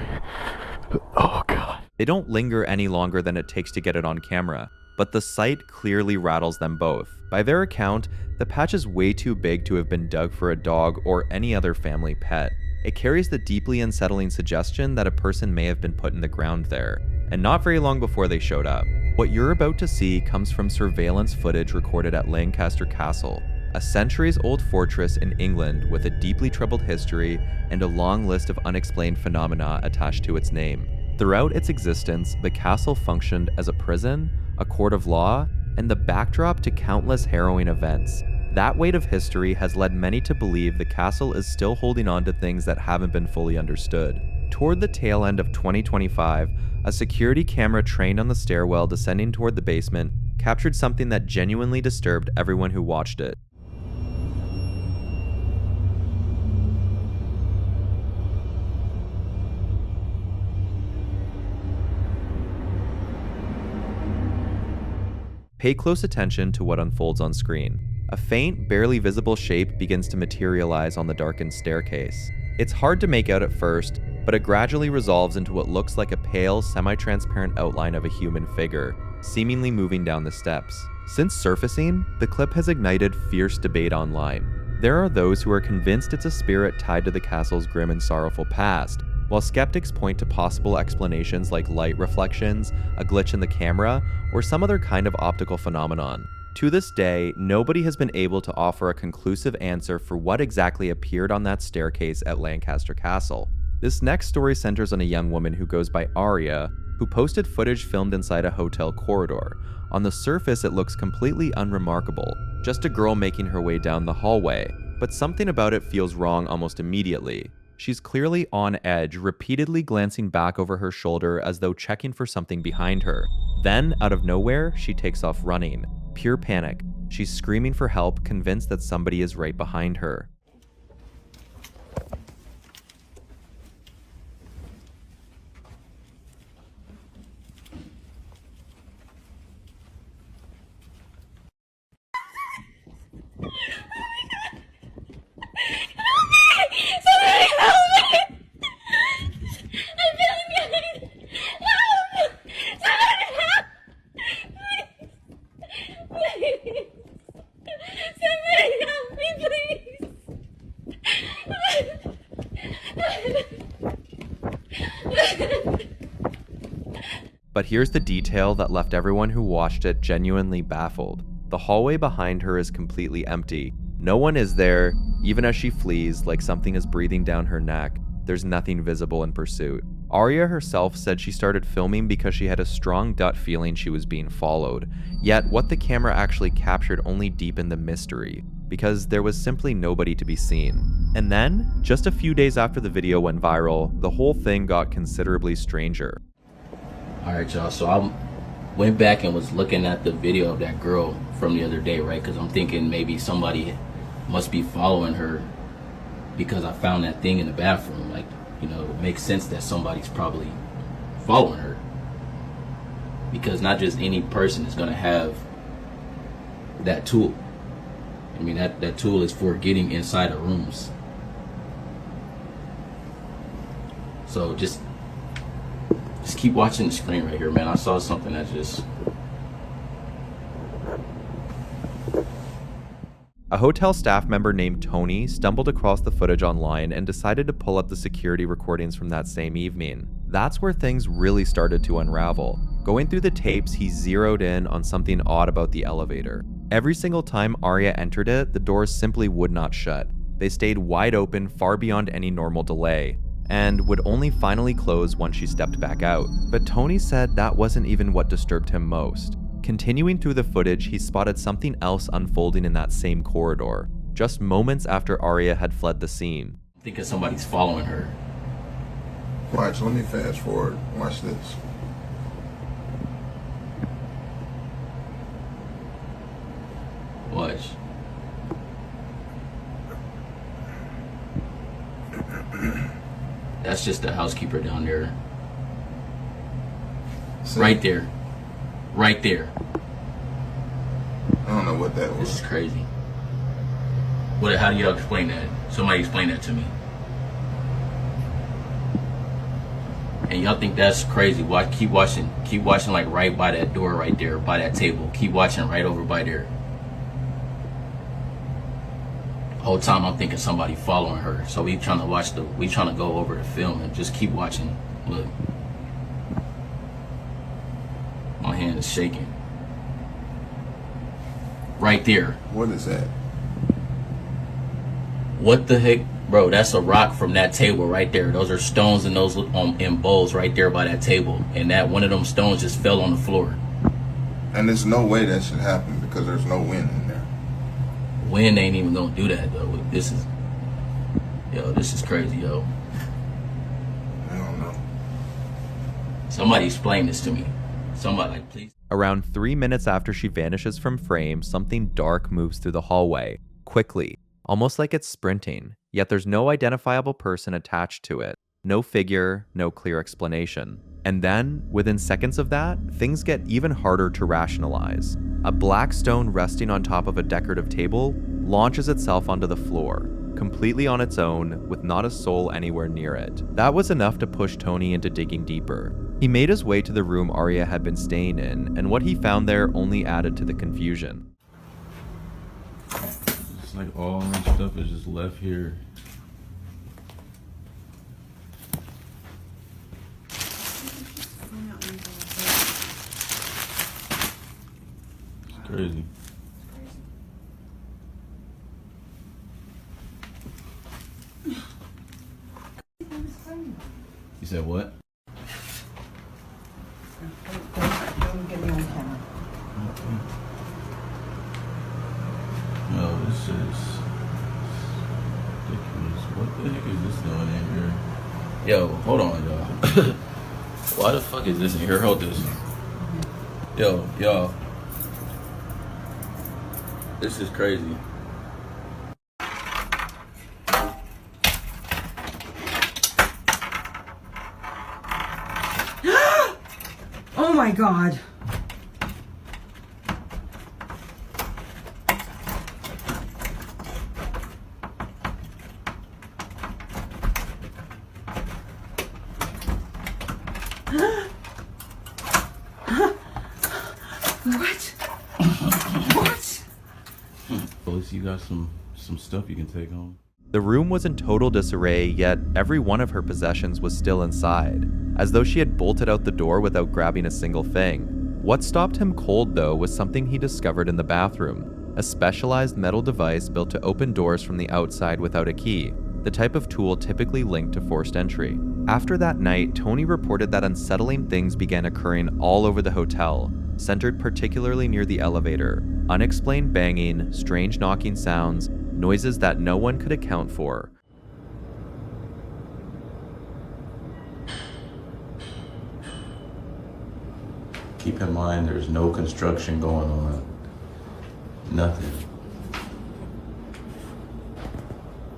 Oh god. They don't linger any longer than it takes to get it on camera, but the sight clearly rattles them both. By their account, the patch is way too big to have been dug for a dog or any other family pet. It carries the deeply unsettling suggestion that a person may have been put in the ground there, and not very long before they showed up. What you're about to see comes from surveillance footage recorded at Lancaster Castle, a centuries-old fortress in England with a deeply troubled history and a long list of unexplained phenomena attached to its name. Throughout its existence, the castle functioned as a prison, a court of law, and the backdrop to countless harrowing events. That weight of history has led many to believe the castle is still holding on to things that haven't been fully understood. Toward the tail end of 2025, a security camera trained on the stairwell descending toward the basement captured something that genuinely disturbed everyone who watched it. Pay close attention to what unfolds on screen. A faint, barely visible shape begins to materialize on the darkened staircase. It's hard to make out at first, but it gradually resolves into what looks like a pale, semi-transparent outline of a human figure, seemingly moving down the steps. Since surfacing, the clip has ignited fierce debate online. There are those who are convinced it's a spirit tied to the castle's grim and sorrowful past, while skeptics point to possible explanations like light reflections, a glitch in the camera, or some other kind of optical phenomenon. To this day, nobody has been able to offer a conclusive answer for what exactly appeared on that staircase at Lancaster Castle. This next story centers on a young woman who goes by Aria, who posted footage filmed inside a hotel corridor. On the surface, it looks completely unremarkable, just a girl making her way down the hallway, but something about it feels wrong almost immediately. She's clearly on edge, repeatedly glancing back over her shoulder as though checking for something behind her. Then, out of nowhere, she takes off running. Pure panic. She's screaming for help, convinced that somebody is right behind her. But here's the detail that left everyone who watched it genuinely baffled. The hallway behind her is completely empty. No one is there. Even as she flees, like something is breathing down her neck, there's nothing visible in pursuit. Aria herself said she started filming because she had a strong gut feeling she was being followed. Yet what the camera actually captured only deepened the mystery, because there was simply nobody to be seen. And then, just a few days after the video went viral, the whole thing got considerably stranger. Alright y'all, so I went back and was looking at the video of that girl from the other day, right? Because I'm thinking maybe somebody must be following her because I found that thing in the bathroom. Like, you know, it makes sense that somebody's probably following her, because not just any person is going to have that tool. I mean, that tool is for getting inside of rooms. So just keep watching the screen right here, man. I saw something that just... A hotel staff member named Tony stumbled across the footage online and decided to pull up the security recordings from that same evening. That's where things really started to unravel. Going through the tapes, he zeroed in on something odd about the elevator. Every single time Aria entered it, the doors simply would not shut. They stayed wide open far beyond any normal delay, and would only finally close once she stepped back out. But Tony said that wasn't even what disturbed him most. Continuing through the footage, he spotted something else unfolding in that same corridor, just moments after Aria had fled the scene. I think somebody's following her. Watch, let me fast forward. Watch this. Watch. That's just the housekeeper down there. See? Right there. Right there. I don't know what that was. This is crazy. How do y'all explain that? Somebody explain that to me. And y'all think that's crazy? Keep watching like right by that door right there, by that table. Keep watching right over by there. Whole time I'm thinking somebody following her. So we trying to go over the film and just keep watching. Look. My hand is shaking. Right there. What is that? What the heck? Bro, that's a rock from that table right there. Those are stones and those in bowls right there by that table. And that one of them stones just fell on the floor. And there's no way that should happen because there's no wind in there. Wind ain't even gonna do that though. This is crazy, yo. I don't know. Somebody explain this to me. Somebody, like, please. Around 3 minutes after she vanishes from frame, something dark moves through the hallway, quickly, almost like it's sprinting, yet there's no identifiable person attached to it. No figure, no clear explanation. And then, within seconds of that, things get even harder to rationalize. A black stone resting on top of a decorative table launches itself onto the floor, completely on its own, with not a soul anywhere near it. That was enough to push Tony into digging deeper. He made his way to the room Aria had been staying in, and what he found there only added to the confusion. It's like all my stuff is just left here. It's crazy. You said what? Don't get me on camera. No, this is ridiculous. What the heck is this doing in here? Yo, hold on, y'all. Why the fuck is this in here? Hold this. Yo, y'all. This is crazy. Oh my god. What? At least you got some stuff you can take home. The room was in total disarray, yet every one of her possessions was still inside, as though she had bolted out the door without grabbing a single thing. What stopped him cold, though, was something he discovered in the bathroom, a specialized metal device built to open doors from the outside without a key, the type of tool typically linked to forced entry. After that night, Tony reported that unsettling things began occurring all over the hotel, centered particularly near the elevator. Unexplained banging, strange knocking sounds, noises that no one could account for. Keep in mind there's no construction going on. Nothing.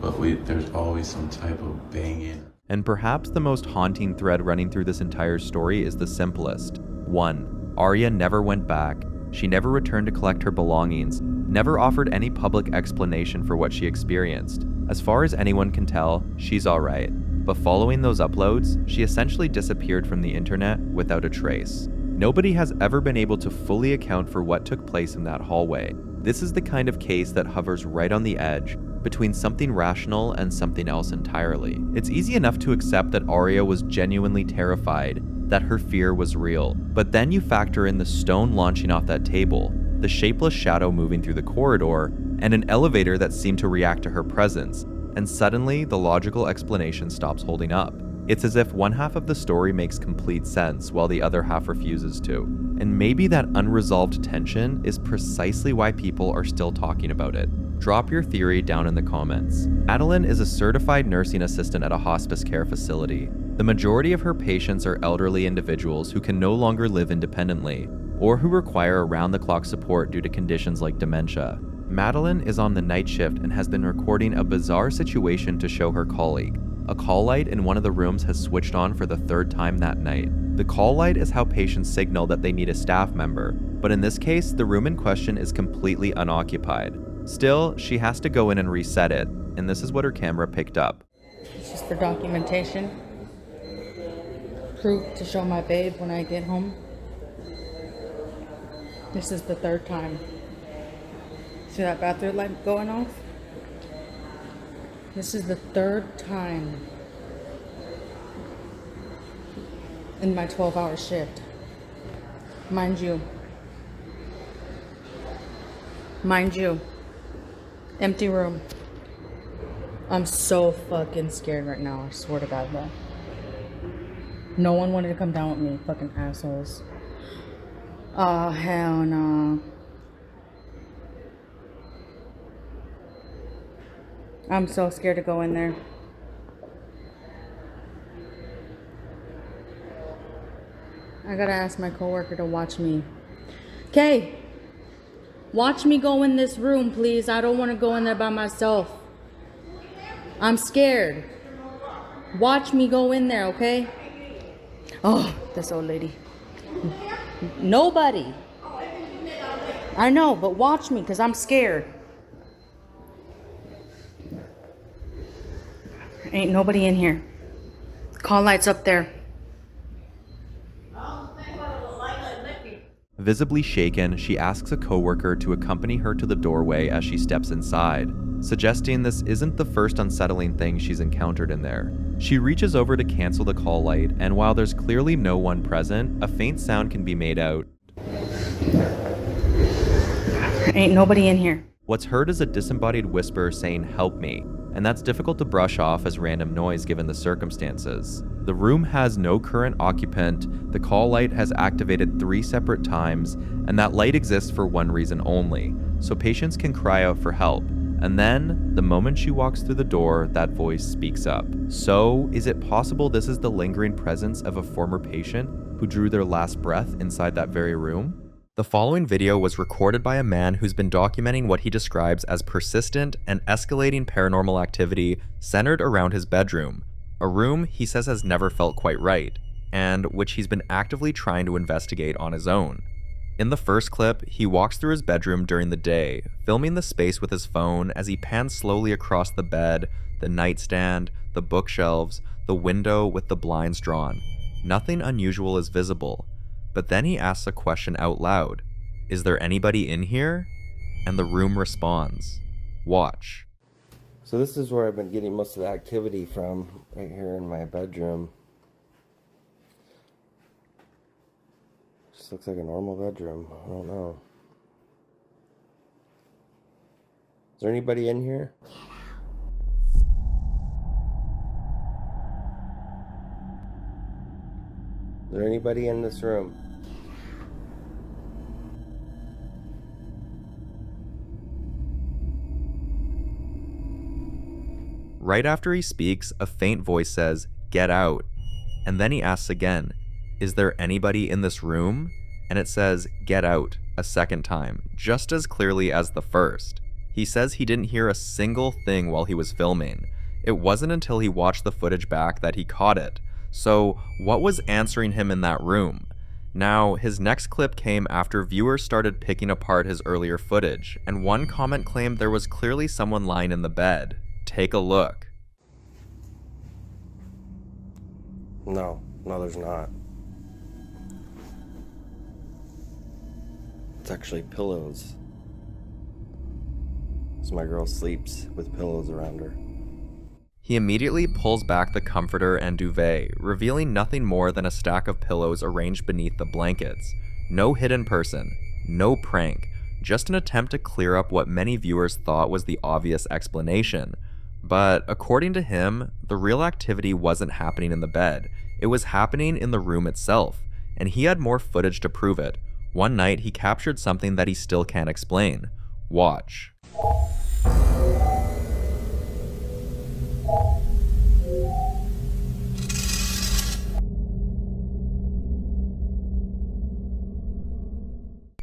but there's always some type of banging. And perhaps the most haunting thread running through this entire story is the simplest. 1. Arya never went back. She never returned to collect her belongings, never offered any public explanation for what she experienced. As far as anyone can tell, she's alright. But following those uploads, she essentially disappeared from the internet without a trace. Nobody has ever been able to fully account for what took place in that hallway. This is the kind of case that hovers right on the edge between something rational and something else entirely. It's easy enough to accept that Arya was genuinely terrified, that her fear was real. But then you factor in the stone launching off that table, the shapeless shadow moving through the corridor, and an elevator that seemed to react to her presence, and suddenly the logical explanation stops holding up. It's as if one half of the story makes complete sense while the other half refuses to. And maybe that unresolved tension is precisely why people are still talking about it. Drop your theory down in the comments. Madeline is a certified nursing assistant at a hospice care facility. The majority of her patients are elderly individuals who can no longer live independently, or who require around-the-clock support due to conditions like dementia. Madeline is on the night shift and has been recording a bizarre situation to show her colleague. A call light in one of the rooms has switched on for the 3rd time that night. The call light is how patients signal that they need a staff member, but in this case, the room in question is completely unoccupied. Still, she has to go in and reset it, and this is what her camera picked up. It's just for documentation. Proof to show my babe when I get home. This is the 3rd time. See that bathroom light going off? This is the 3rd time in my 12-hour shift. Mind you, empty room. I'm so fucking scared right now, I swear to God, though. No one wanted to come down with me, fucking assholes. Oh, hell no. I'm so scared to go in there. I gotta ask my coworker to watch me. Kay, watch me go in this room, please. I don't want to go in there by myself. I'm scared. Watch me go in there, okay? Oh, this old lady. Nobody. I know, but watch me, because I'm scared. Ain't nobody in here. Call light's up there. Visibly shaken, she asks a coworker to accompany her to the doorway as she steps inside, suggesting this isn't the first unsettling thing she's encountered in there. She reaches over to cancel the call light, and while there's clearly no one present, a faint sound can be made out. Ain't nobody in here. What's heard is a disembodied whisper saying, "Help me," and that's difficult to brush off as random noise given the circumstances. The room has no current occupant, the call light has activated 3 separate times, and that light exists for one reason only, so patients can cry out for help. And then, the moment she walks through the door, that voice speaks up. So, is it possible this is the lingering presence of a former patient who drew their last breath inside that very room? The following video was recorded by a man who's been documenting what he describes as persistent and escalating paranormal activity centered around his bedroom, a room he says has never felt quite right, and which he's been actively trying to investigate on his own. In the first clip, he walks through his bedroom during the day, filming the space with his phone as he pans slowly across the bed, the nightstand, the bookshelves, the window with the blinds drawn. Nothing unusual is visible, but then he asks a question out loud. Is there anybody in here? And the room responds. Watch. So this is where I've been getting most of the activity from, right here in my bedroom. Just looks like a normal bedroom. I don't know. Is there anybody in here? Is there anybody in this room? Right after he speaks, a faint voice says, "Get out." And then he asks again, "Is there anybody in this room?" And it says, "Get out," a second time, just as clearly as the first. He says he didn't hear a single thing while he was filming. It wasn't until he watched the footage back that he caught it. So, what was answering him in that room? Now, his next clip came after viewers started picking apart his earlier footage, and one comment claimed there was clearly someone lying in the bed. Take a look. No, there's not. It's actually pillows. So my girl sleeps with pillows around her. He immediately pulls back the comforter and duvet, revealing nothing more than a stack of pillows arranged beneath the blankets. No hidden person, no prank, just an attempt to clear up what many viewers thought was the obvious explanation. But according to him, the real activity wasn't happening in the bed, it was happening in the room itself, and he had more footage to prove it. One night, he captured something that he still can't explain. Watch.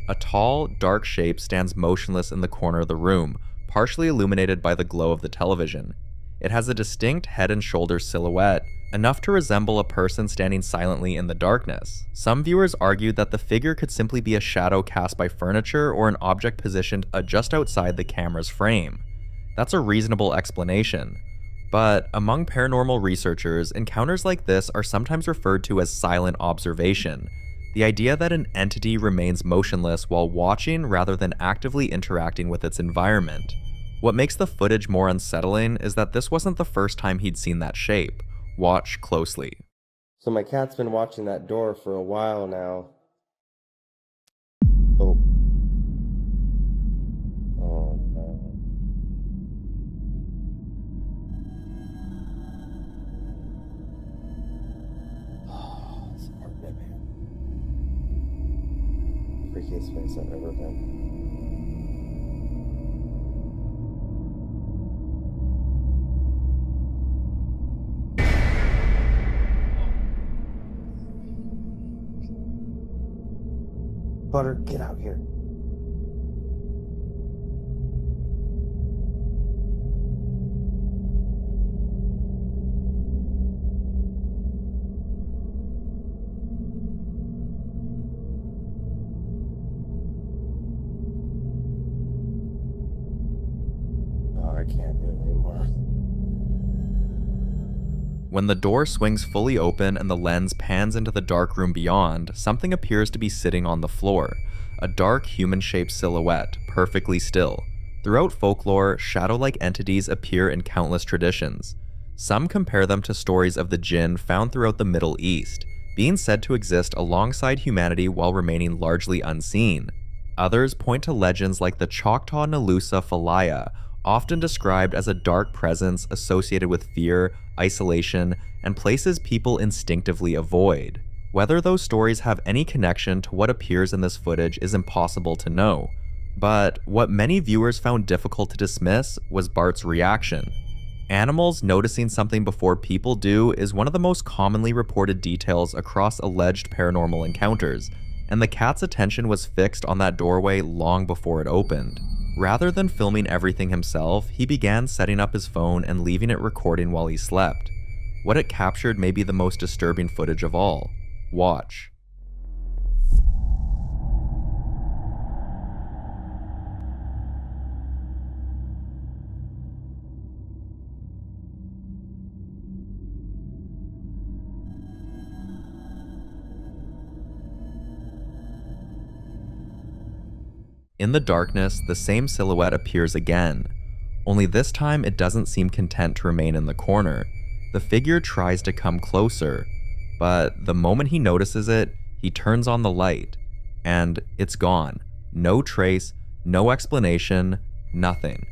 A tall, dark shape stands motionless in the corner of the room, partially illuminated by the glow of the television. It has a distinct head and shoulders silhouette, enough to resemble a person standing silently in the darkness. Some viewers argued that the figure could simply be a shadow cast by furniture or an object positioned just outside the camera's frame. That's a reasonable explanation. But among paranormal researchers, encounters like this are sometimes referred to as silent observation. The idea that an entity remains motionless while watching rather than actively interacting with its environment. What makes the footage more unsettling is that this wasn't the first time he'd seen that shape. Watch closely. So my cat's been watching that door for a while now. Oh. Oh no. Oh, it's apartment, man. Freakiest place I've ever been. Butter, get out here. Oh, I can't do it anymore. When the door swings fully open and the lens pans into the dark room beyond, something appears to be sitting on the floor. A dark, human-shaped silhouette, perfectly still. Throughout folklore, shadow-like entities appear in countless traditions. Some compare them to stories of the jinn found throughout the Middle East, being said to exist alongside humanity while remaining largely unseen. Others point to legends like the Choctaw Nalusa Falaya, often described as a dark presence associated with fear, isolation, and places people instinctively avoid. Whether those stories have any connection to what appears in this footage is impossible to know. But what many viewers found difficult to dismiss was Bart's reaction. Animals noticing something before people do is one of the most commonly reported details across alleged paranormal encounters, and the cat's attention was fixed on that doorway long before it opened. Rather than filming everything himself, he began setting up his phone and leaving it recording while he slept. What it captured may be the most disturbing footage of all. Watch. In the darkness, the same silhouette appears again. Only this time it doesn't seem content to remain in the corner. The figure tries to come closer, but the moment he notices it, he turns on the light, and it's gone. No trace, no explanation, nothing.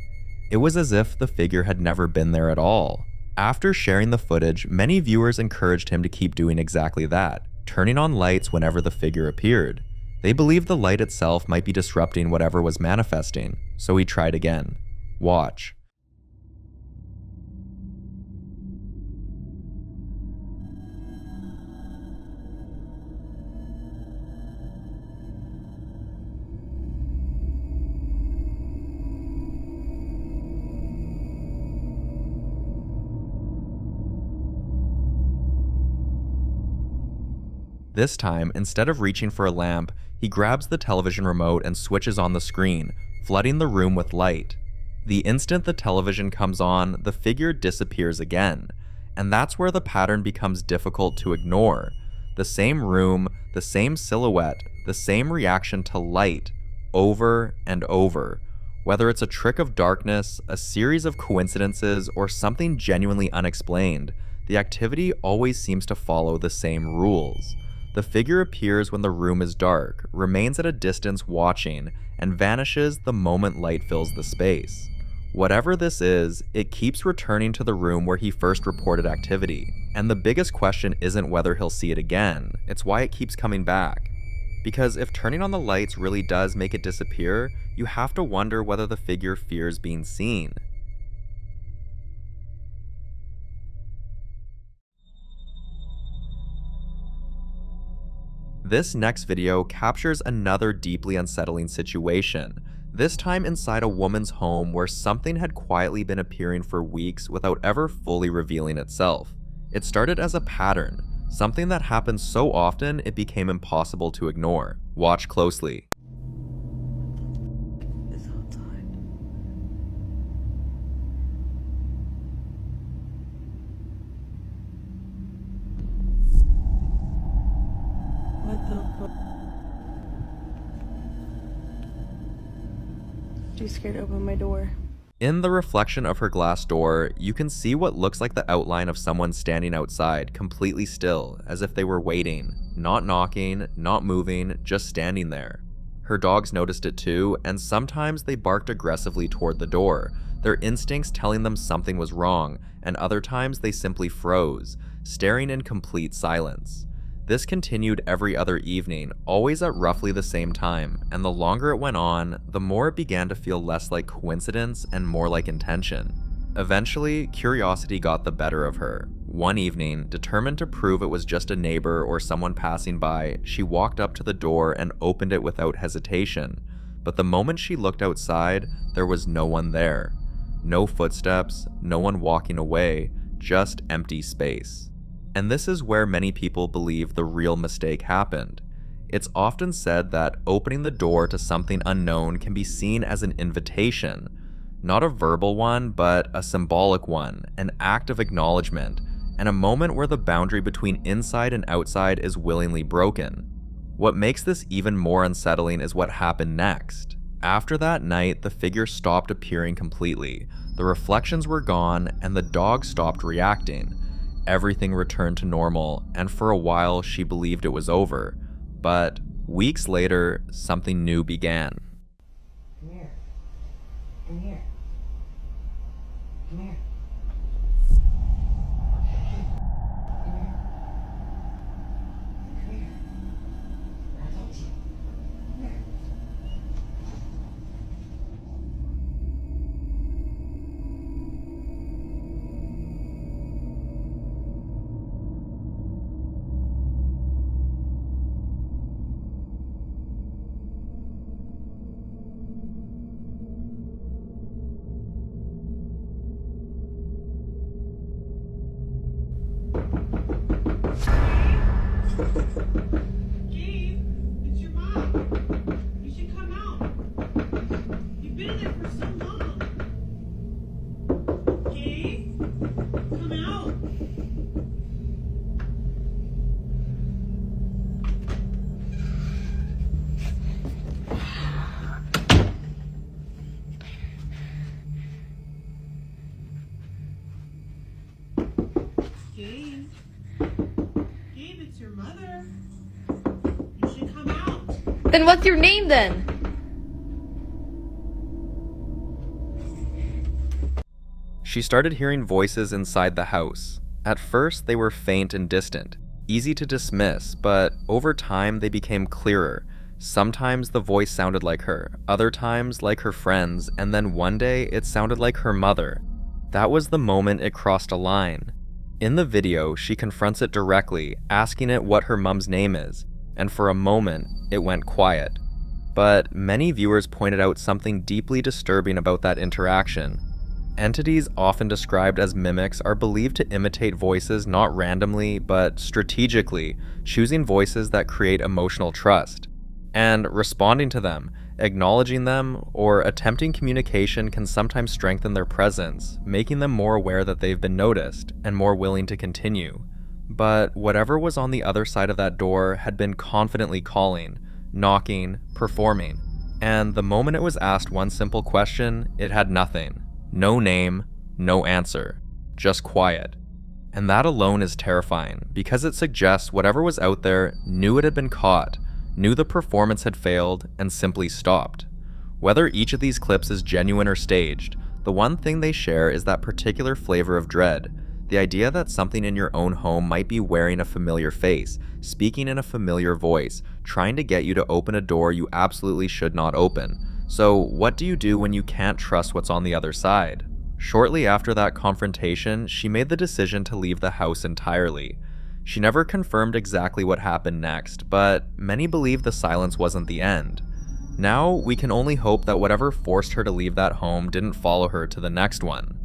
It was as if the figure had never been there at all. After sharing the footage, many viewers encouraged him to keep doing exactly that, turning on lights whenever the figure appeared. They believed the light itself might be disrupting whatever was manifesting, so he tried again. Watch. This time, instead of reaching for a lamp, he grabs the television remote and switches on the screen, flooding the room with light. The instant the television comes on, the figure disappears again, and that's where the pattern becomes difficult to ignore. The same room, the same silhouette, the same reaction to light, over and over. Whether it's a trick of darkness, a series of coincidences, or something genuinely unexplained, the activity always seems to follow the same rules. The figure appears when the room is dark, remains at a distance watching, and vanishes the moment light fills the space. Whatever this is, it keeps returning to the room where he first reported activity. And the biggest question isn't whether he'll see it again, it's why it keeps coming back. Because if turning on the lights really does make it disappear, you have to wonder whether the figure fears being seen. This next video captures another deeply unsettling situation, this time inside a woman's home where something had quietly been appearing for weeks without ever fully revealing itself. It started as a pattern, something that happened so often it became impossible to ignore. Watch closely. What the fuck? Too scared to open my door. In the reflection of her glass door, you can see what looks like the outline of someone standing outside, completely still, as if they were waiting, not knocking, not moving, just standing there. Her dogs noticed it too, and sometimes they barked aggressively toward the door, their instincts telling them something was wrong, and other times they simply froze, staring in complete silence. This continued every other evening, always at roughly the same time, and the longer it went on, the more it began to feel less like coincidence and more like intention. Eventually, curiosity got the better of her. One evening, determined to prove it was just a neighbor or someone passing by, she walked up to the door and opened it without hesitation. But the moment she looked outside, there was no one there. No footsteps, no one walking away, just empty space. And this is where many people believe the real mistake happened. It's often said that opening the door to something unknown can be seen as an invitation. Not a verbal one, but a symbolic one, an act of acknowledgement, and a moment where the boundary between inside and outside is willingly broken. What makes this even more unsettling is what happened next. After that night, the figure stopped appearing completely, the reflections were gone, and the dog stopped reacting. Everything returned to normal, and for a while she believed it was over. But weeks later, something new began. Come here. Come here. Come here. Gabe, it's your mom. You should come out. You've been in there for so long. Gabe, come out. Gabe. Gabe, it's your mother. You should come out. Then what's your name then? She started hearing voices inside the house. At first, they were faint and distant, easy to dismiss, but over time they became clearer. Sometimes the voice sounded like her, other times like her friends, and then one day it sounded like her mother. That was the moment it crossed a line. In the video, she confronts it directly, asking it what her mom's name is, and for a moment, it went quiet. But many viewers pointed out something deeply disturbing about that interaction. Entities often described as mimics are believed to imitate voices not randomly, but strategically, choosing voices that create emotional trust. And responding to them, acknowledging them, or attempting communication can sometimes strengthen their presence, making them more aware that they've been noticed and more willing to continue. But whatever was on the other side of that door had been confidently calling, knocking, performing. And the moment it was asked one simple question, it had nothing. No name, no answer. Just quiet. And that alone is terrifying, because it suggests whatever was out there knew it had been caught, knew the performance had failed, and simply stopped. Whether each of these clips is genuine or staged, the one thing they share is that particular flavor of dread. The idea that something in your own home might be wearing a familiar face, speaking in a familiar voice, trying to get you to open a door you absolutely should not open. So what do you do when you can't trust what's on the other side? Shortly after that confrontation, she made the decision to leave the house entirely. She never confirmed exactly what happened next, but many believe the silence wasn't the end. Now, we can only hope that whatever forced her to leave that home didn't follow her to the next one.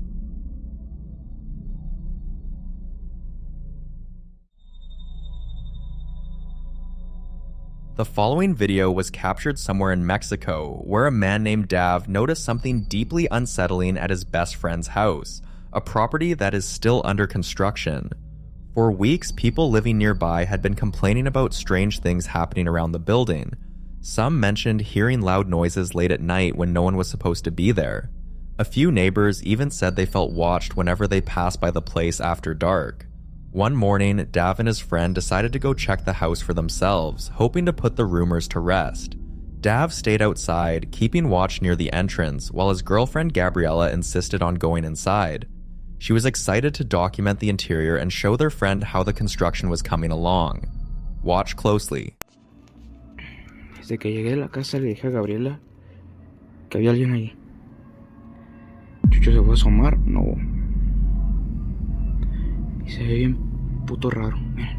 The following video was captured somewhere in Mexico, where a man named Dav noticed something deeply unsettling at his best friend's house, a property that is still under construction. For weeks, people living nearby had been complaining about strange things happening around the building. Some mentioned hearing loud noises late at night when no one was supposed to be there. A few neighbors even said they felt watched whenever they passed by the place after dark. One morning, Dav and his friend decided to go check the house for themselves, hoping to put the rumors to rest. Dav stayed outside, keeping watch near the entrance, while his girlfriend Gabriella insisted on going inside. She was excited to document the interior and show their friend how the construction was coming along. Watch closely. Desde que llegué a la casa le dije a Gabriela que había alguien ahí. Chucho se fue a asomar, no. Y se ve bien puto raro, miren.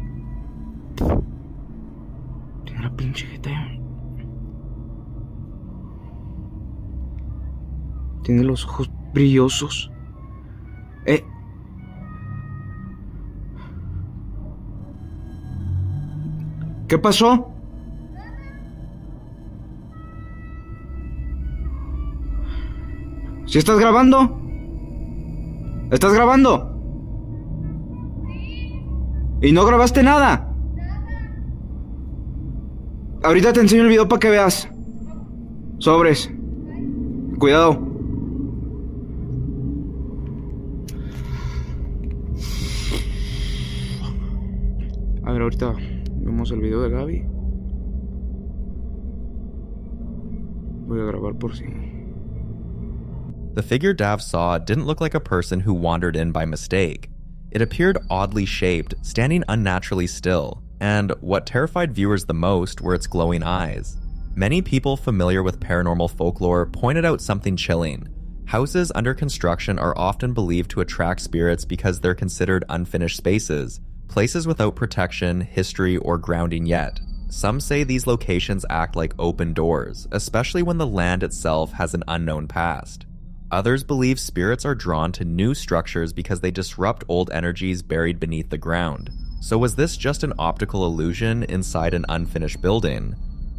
Tiene la pinche jeta. Tiene los ojos brillosos. ¿Qué pasó? ¿Sí estás grabando? ¿Estás grabando? ¿Y no grabaste nada? Ahorita te enseño el video para que veas. Sobres. Cuidado. A ver, ahorita vemos el video de Gaby. Voy a grabar por si. The figure Dav saw didn't look like a person who wandered in by mistake. It appeared oddly shaped, standing unnaturally still, and what terrified viewers the most were its glowing eyes. Many people familiar with paranormal folklore pointed out something chilling. Houses under construction are often believed to attract spirits because they're considered unfinished spaces, places without protection, history, or grounding yet. Some say these locations act like open doors, especially when the land itself has an unknown past. Others believe spirits are drawn to new structures because they disrupt old energies buried beneath the ground. So was this just an optical illusion inside an unfinished building?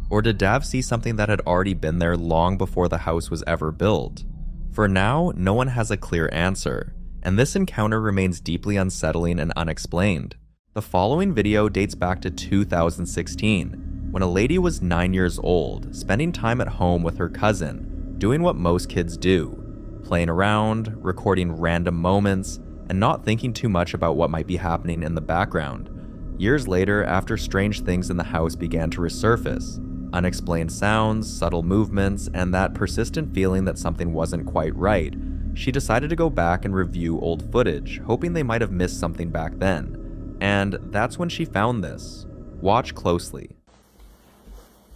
Or did Dav see something that had already been there long before the house was ever built? For now, no one has a clear answer, and this encounter remains deeply unsettling and unexplained. The following video dates back to 2016, when a lady was 9 years old, spending time at home with her cousin, doing what most kids do. Playing around, recording random moments, and not thinking too much about what might be happening in the background. Years later, after strange things in the house began to resurface, unexplained sounds, subtle movements, and that persistent feeling that something wasn't quite right, she decided to go back and review old footage, hoping they might have missed something back then. And that's when she found this. Watch closely.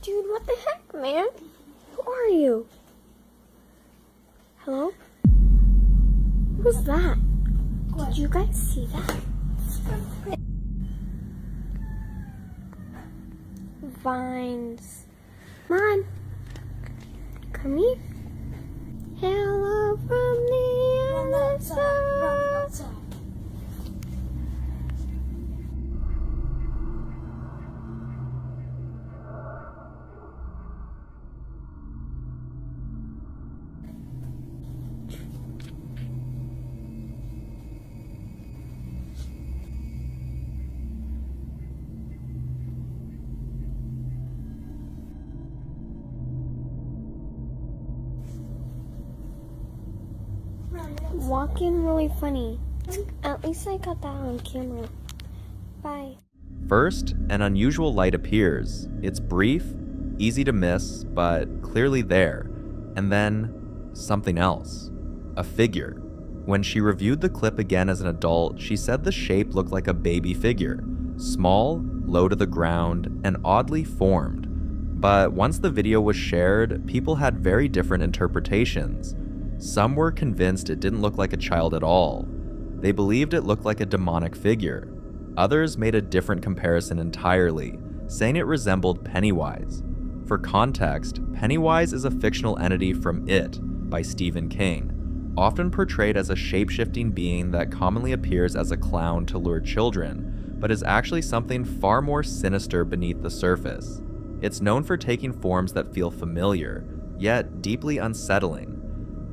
Dude, what the heck, man? Who are you? Hello? What was that? Did you guys see that? Vines. Come on. Come here. Hello from the outside. Walking really funny. At least I got that on camera. Bye. First, an unusual light appears. It's brief, easy to miss, but clearly there. And then, something else. A figure. When she reviewed the clip again as an adult, she said the shape looked like a baby figure. Small, low to the ground, and oddly formed. But once the video was shared, people had very different interpretations. Some were convinced it didn't look like a child at all. They believed it looked like a demonic figure. Others made a different comparison entirely, saying it resembled Pennywise. For context, Pennywise is a fictional entity from It by Stephen King, often portrayed as a shape-shifting being that commonly appears as a clown to lure children, but is actually something far more sinister beneath the surface. It's known for taking forms that feel familiar, yet deeply unsettling.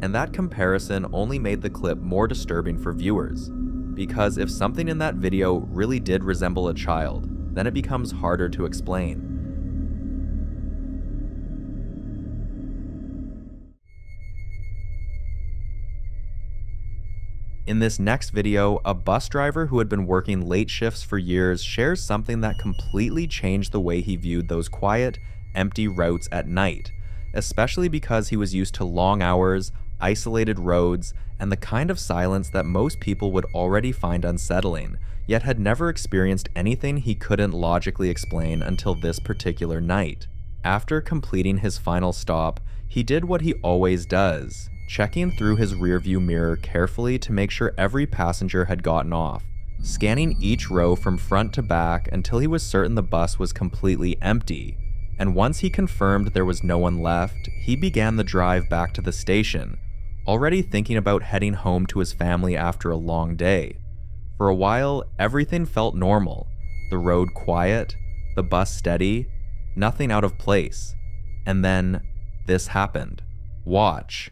And that comparison only made the clip more disturbing for viewers, because if something in that video really did resemble a child, then it becomes harder to explain. In this next video, a bus driver who had been working late shifts for years shares something that completely changed the way he viewed those quiet, empty routes at night, especially because he was used to long hours, isolated roads, and the kind of silence that most people would already find unsettling, yet had never experienced anything he couldn't logically explain until this particular night. After completing his final stop, he did what he always does, checking through his rearview mirror carefully to make sure every passenger had gotten off, scanning each row from front to back until he was certain the bus was completely empty. And once he confirmed there was no one left, he began the drive back to the station, already thinking about heading home to his family after a long day. For a while, everything felt normal. The road quiet, the bus steady, nothing out of place. And then, this happened. Watch.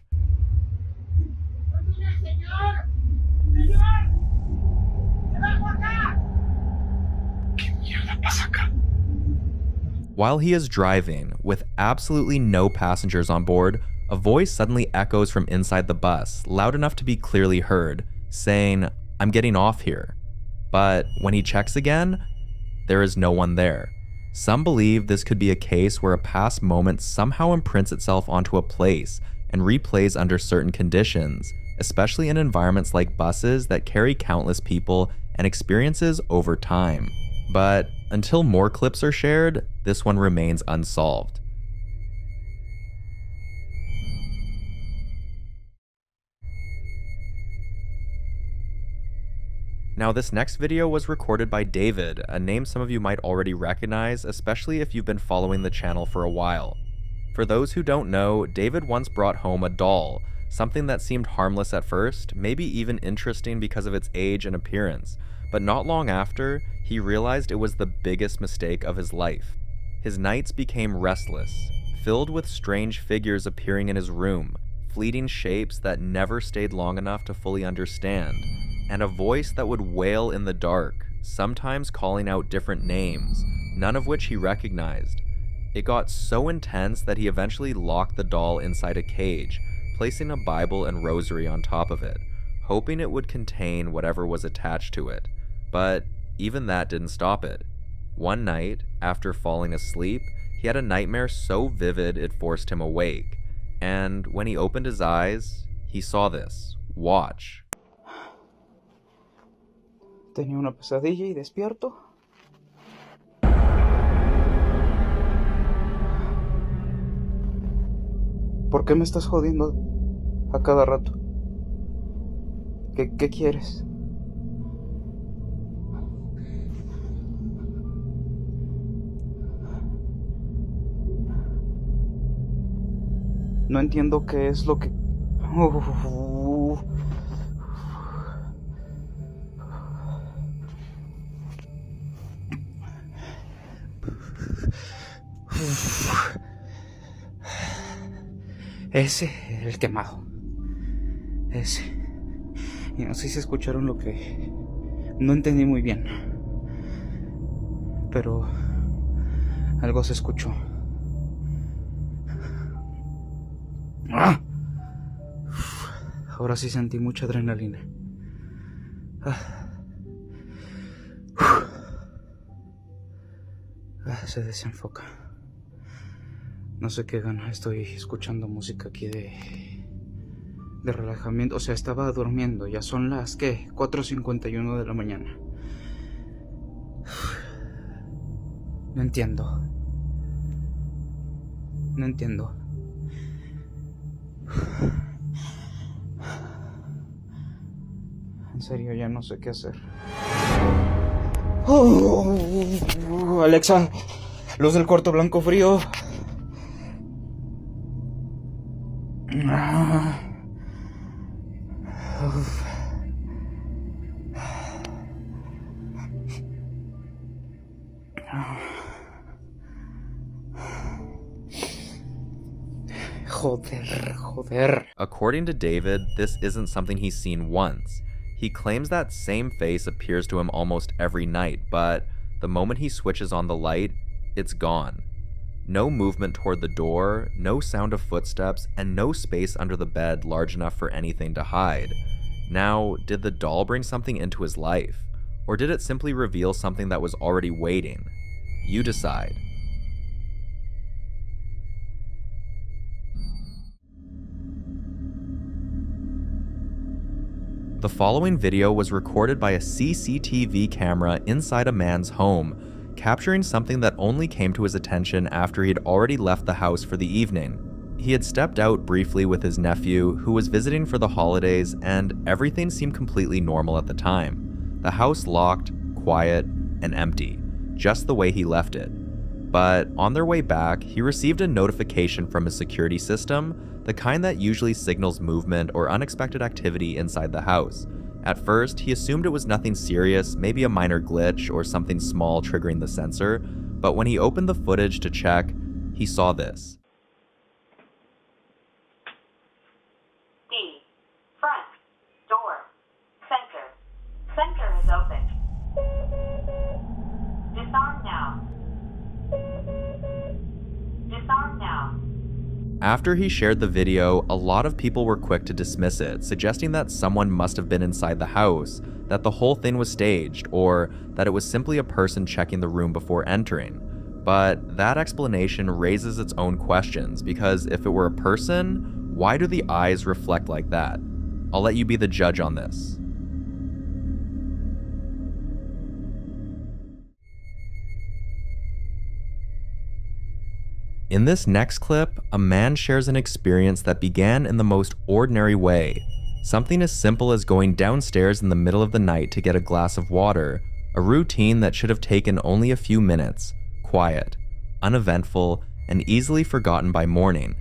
While he is driving, with absolutely no passengers on board, a voice suddenly echoes from inside the bus, loud enough to be clearly heard, saying, "I'm getting off here." But when he checks again, there is no one there. Some believe this could be a case where a past moment somehow imprints itself onto a place and replays under certain conditions, especially in environments like buses that carry countless people and experiences over time. But until more clips are shared, this one remains unsolved. Now, this next video was recorded by David, a name some of you might already recognize, especially if you've been following the channel for a while. For those who don't know, David once brought home a doll, something that seemed harmless at first, maybe even interesting because of its age and appearance, but not long after, he realized it was the biggest mistake of his life. His nights became restless, filled with strange figures appearing in his room, fleeting shapes that never stayed long enough to fully understand, and a voice that would wail in the dark, sometimes calling out different names, none of which he recognized. It got so intense that he eventually locked the doll inside a cage, placing a Bible and rosary on top of it, hoping it would contain whatever was attached to it. But even that didn't stop it. One night, after falling asleep, he had a nightmare so vivid it forced him awake. And when he opened his eyes, he saw this. Watch. Tenía una pesadilla y despierto. ¿Por qué me estás jodiendo a cada rato? ¿Qué quieres? No entiendo qué es lo que... Ese era el quemado. Ese. Y no sé si escucharon lo que... No entendí muy bien. Pero... algo se escuchó. ¡Ah! Ahora sí sentí mucha adrenalina. Se desenfoca. No sé qué gana. Estoy escuchando música aquí de relajamiento. O sea, estaba durmiendo. Ya son las, ¿qué? 4:51 de la mañana. No entiendo. No entiendo. En serio, ya no sé qué hacer. Alexa, luz del cuarto blanco frío. Joder. According to David, this isn't something he's seen once. He claims that same face appears to him almost every night, but the moment he switches on the light, it's gone. No movement toward the door, no sound of footsteps, and no space under the bed large enough for anything to hide. Now, did the doll bring something into his life? Or did it simply reveal something that was already waiting? You decide. The following video was recorded by a CCTV camera inside a man's home, capturing something that only came to his attention after he had already left the house for the evening. He had stepped out briefly with his nephew, who was visiting for the holidays, and everything seemed completely normal at the time. The house locked, quiet, and empty, just the way he left it. But on their way back, he received a notification from his security system, the kind that usually signals movement or unexpected activity inside the house. At first, he assumed it was nothing serious, maybe a minor glitch or something small triggering the sensor, but when he opened the footage to check, he saw this. D. Front. Door. Center. Center is open. Disarm now. Disarm now. After he shared the video, a lot of people were quick to dismiss it, suggesting that someone must have been inside the house, that the whole thing was staged, or that it was simply a person checking the room before entering. But that explanation raises its own questions, because if it were a person, why do the eyes reflect like that? I'll let you be the judge on this. In this next clip, a man shares an experience that began in the most ordinary way. Something as simple as going downstairs in the middle of the night to get a glass of water, a routine that should have taken only a few minutes, quiet, uneventful, and easily forgotten by morning.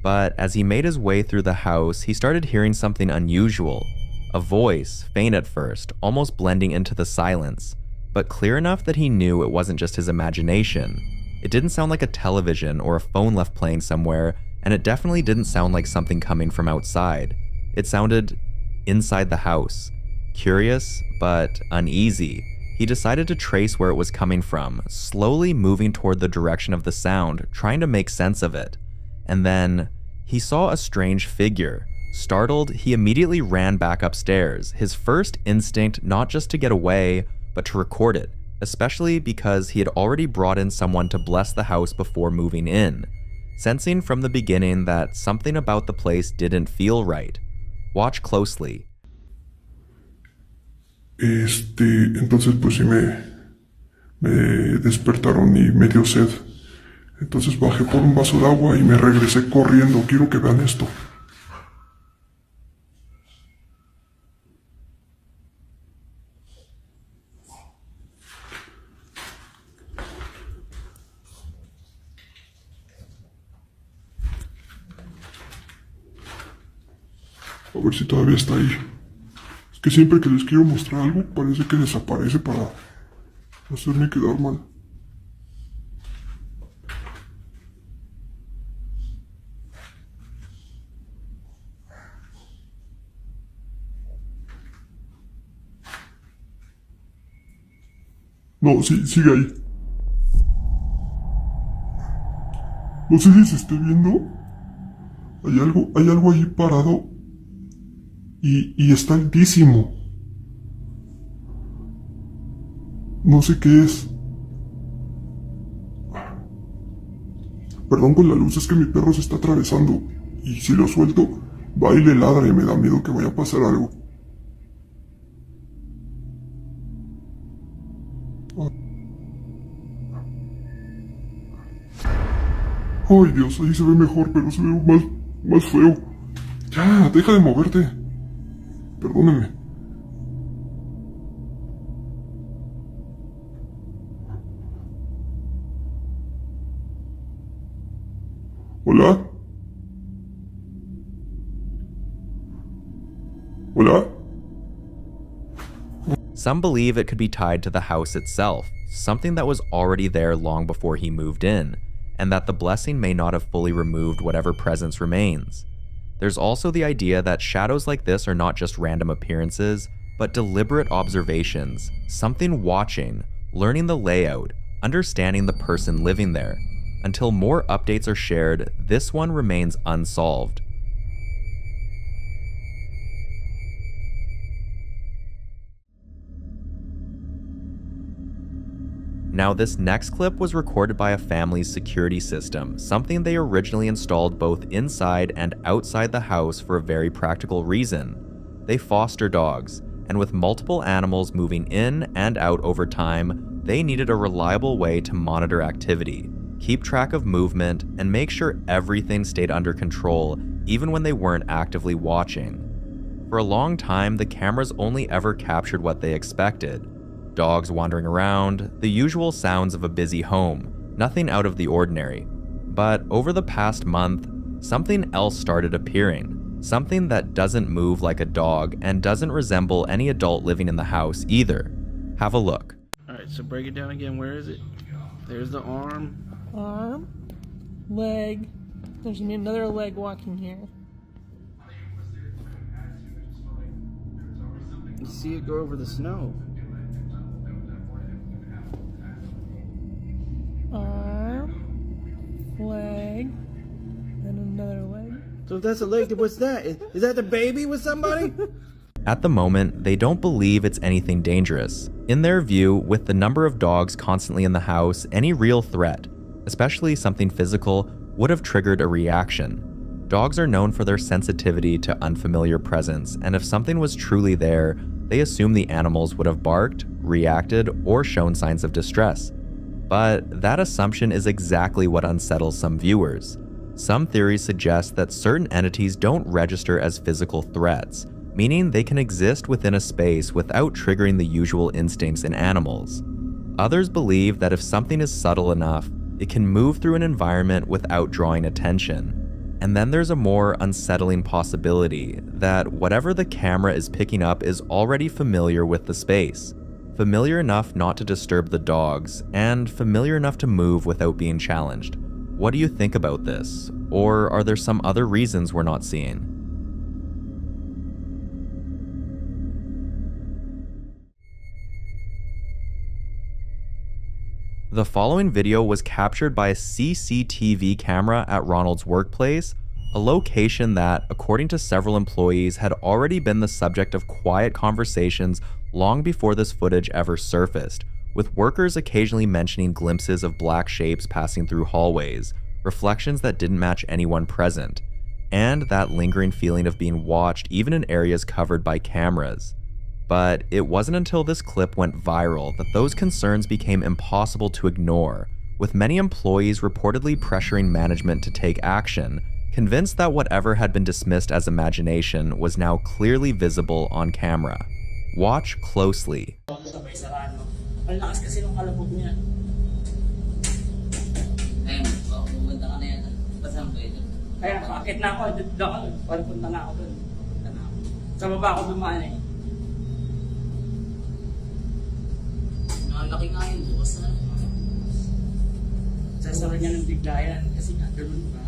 But as he made his way through the house, he started hearing something unusual. A voice, faint at first, almost blending into the silence, but clear enough that he knew it wasn't just his imagination. It didn't sound like a television or a phone left playing somewhere, and it definitely didn't sound like something coming from outside. It sounded inside the house. Curious, but uneasy, he decided to trace where it was coming from, slowly moving toward the direction of the sound, trying to make sense of it. And then, he saw a strange figure. Startled, he immediately ran back upstairs, his first instinct not just to get away, but to record it, especially because he had already brought in someone to bless the house before moving in, sensing from the beginning that something about the place didn't feel right. Watch closely. Entonces pues sí me despertaron y me dio sed. Entonces bajé por un vaso de agua y me regresé corriendo. Quiero que vean esto. A ver si todavía está ahí. Es que siempre que les quiero mostrar algo, parece que desaparece para hacerme quedar mal. No, sí, sigue ahí. No sé si se esté viendo. Hay algo ahí parado. Y está altísimo. No sé qué es. Perdón con la luz, es que mi perro se está atravesando. Y si lo suelto, va y le ladra y me da miedo que vaya a pasar algo. Ay Dios, ahí se ve mejor, pero se ve más feo. Ya, deja de moverte. Perdónenme. ¿Hola? ¿Hola? Some believe it could be tied to the house itself, something that was already there long before he moved in, and that the blessing may not have fully removed whatever presence remains. There's also the idea that shadows like this are not just random appearances, but deliberate observations, something watching, learning the layout, understanding the person living there. Until more updates are shared, this one remains unsolved. Now, this next clip was recorded by a family's security system, something they originally installed both inside and outside the house for a very practical reason. They foster dogs, and with multiple animals moving in and out over time, they needed a reliable way to monitor activity, keep track of movement, and make sure everything stayed under control even when they weren't actively watching. For a long time, the cameras only ever captured what they expected. Dogs wandering around, the usual sounds of a busy home, nothing out of the ordinary. But over the past month, something else started appearing, something that doesn't move like a dog and doesn't resemble any adult living in the house either. Have a look. Alright, so break it down again. Where is it? There's the arm. Arm, leg. There's gonna be another leg walking here. You see it go over the snow. Arm, leg, and another leg. So if that's a leg, what's that? Is that the baby with somebody? At the moment, they don't believe it's anything dangerous. In their view, with the number of dogs constantly in the house, any real threat, especially something physical, would have triggered a reaction. Dogs are known for their sensitivity to unfamiliar presence, and if something was truly there, they assume the animals would have barked, reacted, or shown signs of distress. But that assumption is exactly what unsettles some viewers. Some theories suggest that certain entities don't register as physical threats, meaning they can exist within a space without triggering the usual instincts in animals. Others believe that if something is subtle enough, it can move through an environment without drawing attention. And then there's a more unsettling possibility that whatever the camera is picking up is already familiar with the space. Familiar enough not to disturb the dogs, and familiar enough to move without being challenged. What do you think about this? Or are there some other reasons we're not seeing? The following video was captured by a CCTV camera at Ronald's workplace, a location that, according to several employees, had already been the subject of quiet conversations long before this footage ever surfaced, with workers occasionally mentioning glimpses of black shapes passing through hallways, reflections that didn't match anyone present, and that lingering feeling of being watched even in areas covered by cameras. But it wasn't until this clip went viral that those concerns became impossible to ignore, with many employees reportedly pressuring management to take action, convinced that whatever had been dismissed as imagination was now clearly visible on camera. Watch closely. Kaya bakit na ako doon? Para punta na ako doon. Sa baba ako dumaan eh. Nakalaki nga yun, bukas na. Sasara niya ng biglayan kasi nga ganun ba?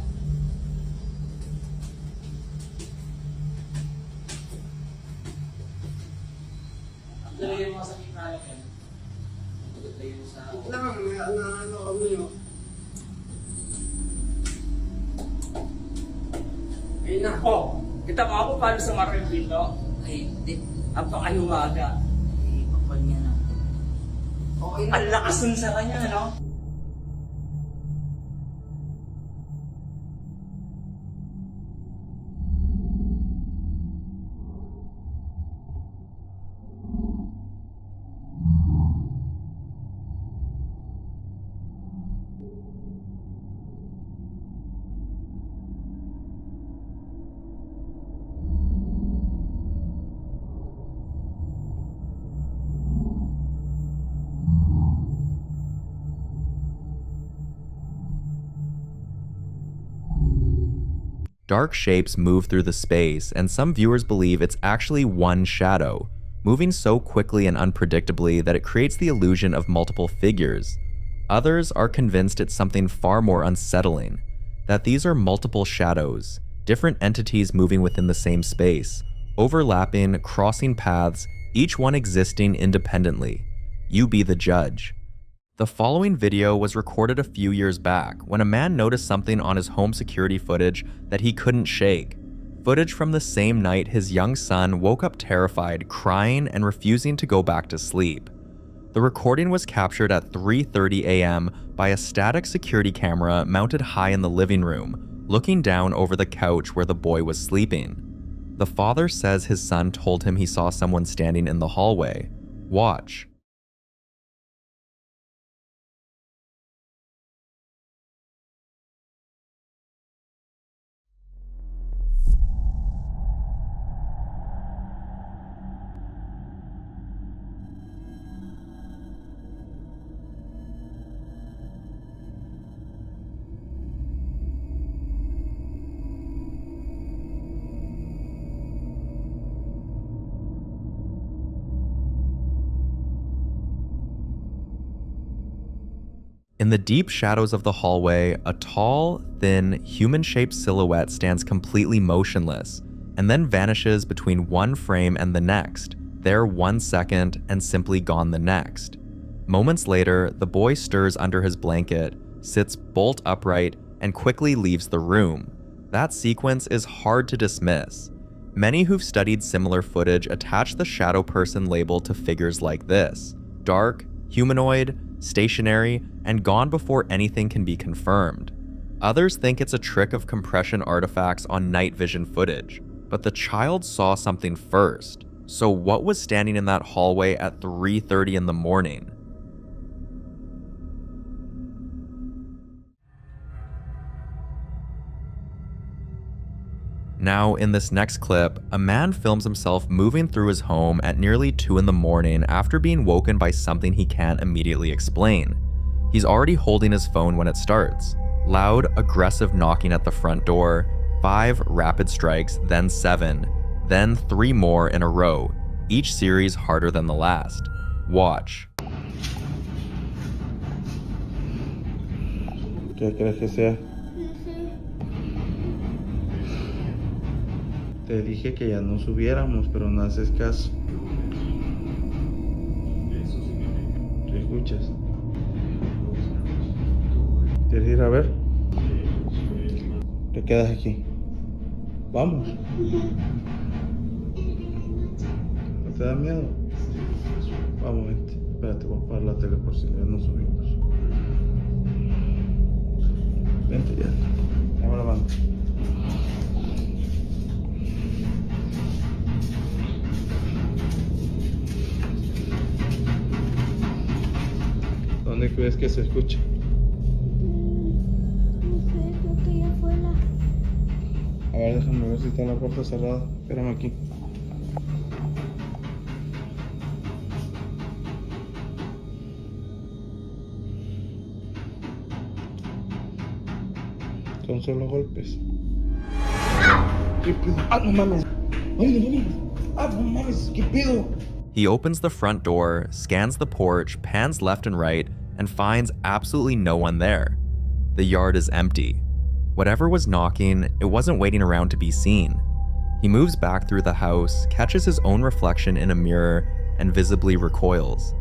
Ang dali yung mga sakit na yan. Ay nako, kita mo ako paano sa maril dito? Ay, hindi. Napakahiwaga. Ay, kapal niya na. Okay na. Ang lakas nun sa kanya, no? Dark shapes move through the space, and some viewers believe it's actually one shadow, moving so quickly and unpredictably that it creates the illusion of multiple figures. Others are convinced it's something far more unsettling, that these are multiple shadows, different entities moving within the same space, overlapping, crossing paths, each one existing independently. You be the judge. The following video was recorded a few years back when a man noticed something on his home security footage that he couldn't shake. Footage from the same night his young son woke up terrified, crying, and refusing to go back to sleep. The recording was captured at 3:30 a.m. by a static security camera mounted high in the living room, looking down over the couch where the boy was sleeping. The father says his son told him he saw someone standing in the hallway. Watch. In the deep shadows of the hallway, a tall, thin, human-shaped silhouette stands completely motionless, and then vanishes between one frame and the next, there 1 second and simply gone the next. Moments later, the boy stirs under his blanket, sits bolt upright, and quickly leaves the room. That sequence is hard to dismiss. Many who've studied similar footage attach the shadow person label to figures like this: dark, humanoid, stationary, and gone before anything can be confirmed. Others think it's a trick of compression artifacts on night vision footage, but the child saw something first. So what was standing in that hallway at 3:30 in the morning? Now, in this next clip, a man films himself moving through his home at nearly 2 in the morning after being woken by something he can't immediately explain. He's already holding his phone when it starts. Loud, aggressive knocking at the front door, 5 rapid strikes, then 7, then 3 more in a row, each series harder than the last. Watch. ¿Qué crees que sea? Te dije que ya no subiéramos, pero no haces caso. ¿Te escuchas? ¿Quieres ir a ver? Te quedas aquí. Vamos. ¿No te da miedo? Vamos, vente. Espérate, voy a apagar la tele por si ya no subimos. Vente ya. Dame la mano. ¿Dónde crees que se escucha? No sé, creo que allá afuera. A ver, déjame ver si está la puerta cerrada. Espérame aquí. Son solo golpes. ¿Qué pedo? ¡Ah, no mames! ¡Ay, no mames! ¡Ah, no mames! ¿Qué pedo? He opens the front door, scans the porch, pans left and right, and finds absolutely no one there. The yard is empty. Whatever was knocking, it wasn't waiting around to be seen. He moves back through the house, catches his own reflection in a mirror, and visibly recoils.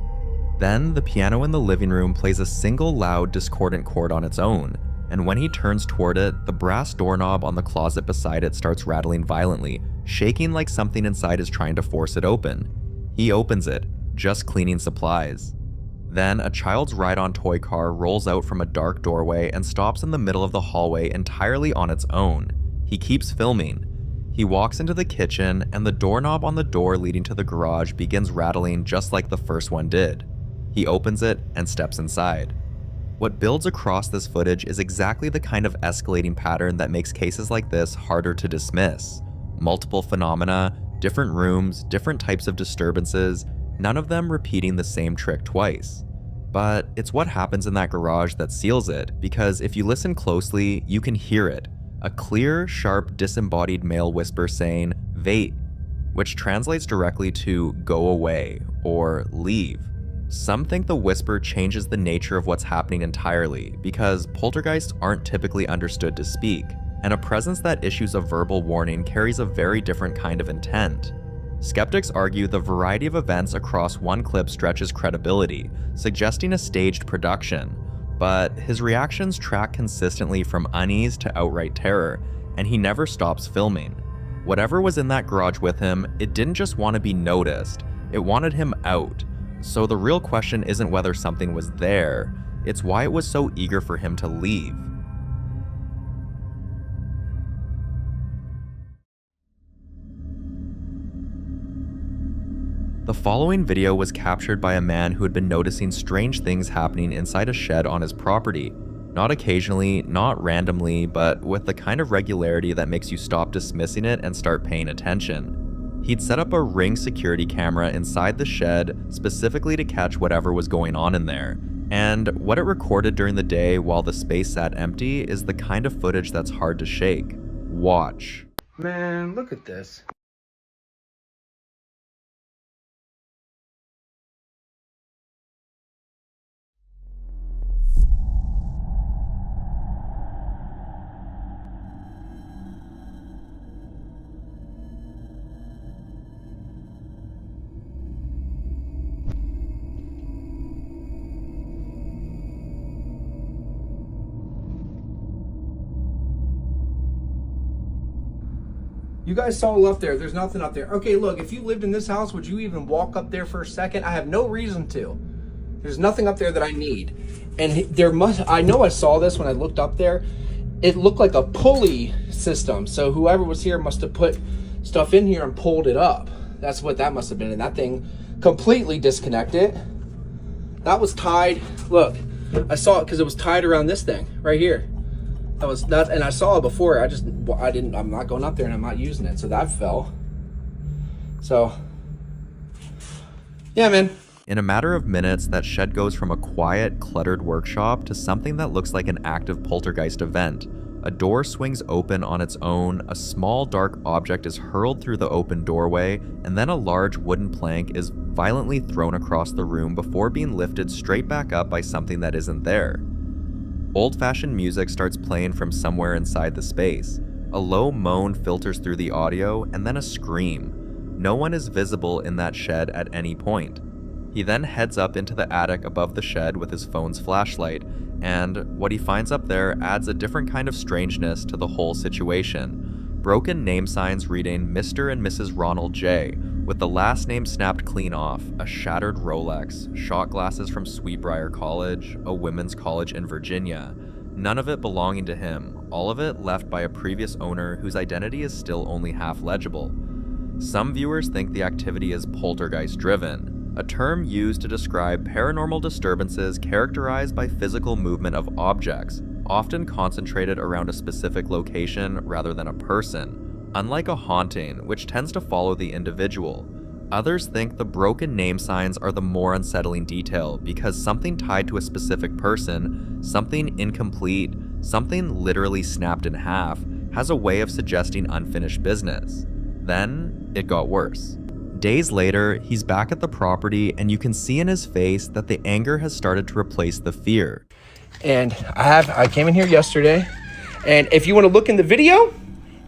Then, the piano in the living room plays a single loud, discordant chord on its own, and when he turns toward it, the brass doorknob on the closet beside it starts rattling violently, shaking like something inside is trying to force it open. He opens it, just cleaning supplies. Then, a child's ride-on toy car rolls out from a dark doorway and stops in the middle of the hallway entirely on its own. He keeps filming. He walks into the kitchen, and the doorknob on the door leading to the garage begins rattling just like the first one did. He opens it and steps inside. What builds across this footage is exactly the kind of escalating pattern that makes cases like this harder to dismiss. Multiple phenomena, different rooms, different types of disturbances, none of them repeating the same trick twice. But it's what happens in that garage that seals it, because if you listen closely, you can hear it. A clear, sharp, disembodied male whisper saying, "Vait," which translates directly to "go away" or "leave." Some think the whisper changes the nature of what's happening entirely, because poltergeists aren't typically understood to speak, and a presence that issues a verbal warning carries a very different kind of intent. Skeptics argue the variety of events across one clip stretches credibility, suggesting a staged production, but his reactions track consistently from unease to outright terror, and he never stops filming. Whatever was in that garage with him, it didn't just want to be noticed, it wanted him out. So the real question isn't whether something was there, it's why it was so eager for him to leave. The following video was captured by a man who had been noticing strange things happening inside a shed on his property. Not occasionally, not randomly, but with the kind of regularity that makes you stop dismissing it and start paying attention. He'd set up a Ring security camera inside the shed specifically to catch whatever was going on in there. And what it recorded during the day while the space sat empty is the kind of footage that's hard to shake. Watch. Man, look at this. You guys saw up there. There's nothing up there. Okay, look, if you lived in this house, would you even walk up there for a second? I have no reason to. There's nothing up there that I need. And I know I saw this when I looked up there. It looked like a pulley system. So whoever was here must have put stuff in here and pulled it up. That's what that must have been. And that thing completely disconnected. That was tied. Look, I saw it because it was tied around this thing right here. And I saw it before. I'm not going up there and I'm not using it. So that fell. So, yeah, man. In a matter of minutes, that shed goes from a quiet, cluttered workshop to something that looks like an active poltergeist event. A door swings open on its own, a small dark object is hurled through the open doorway, and then a large wooden plank is violently thrown across the room before being lifted straight back up by something that isn't there. Old-fashioned music starts playing from somewhere inside the space. A low moan filters through the audio, and then a scream. No one is visible in that shed at any point. He then heads up into the attic above the shed with his phone's flashlight, and what he finds up there adds a different kind of strangeness to the whole situation. Broken name signs reading Mr. and Mrs. Ronald J., with the last name snapped clean off, a shattered Rolex, shot glasses from Sweetbriar College, a women's college in Virginia. None of it belonging to him, all of it left by a previous owner whose identity is still only half legible. Some viewers think the activity is poltergeist-driven, a term used to describe paranormal disturbances characterized by physical movement of objects, often concentrated around a specific location rather than a person. Unlike a haunting, which tends to follow the individual. Others think the broken name signs are the more unsettling detail because something tied to a specific person, something incomplete, something literally snapped in half, has a way of suggesting unfinished business. Then, it got worse. Days later, he's back at the property and you can see in his face that the anger has started to replace the fear. And I came in here yesterday, and if you want to look in the video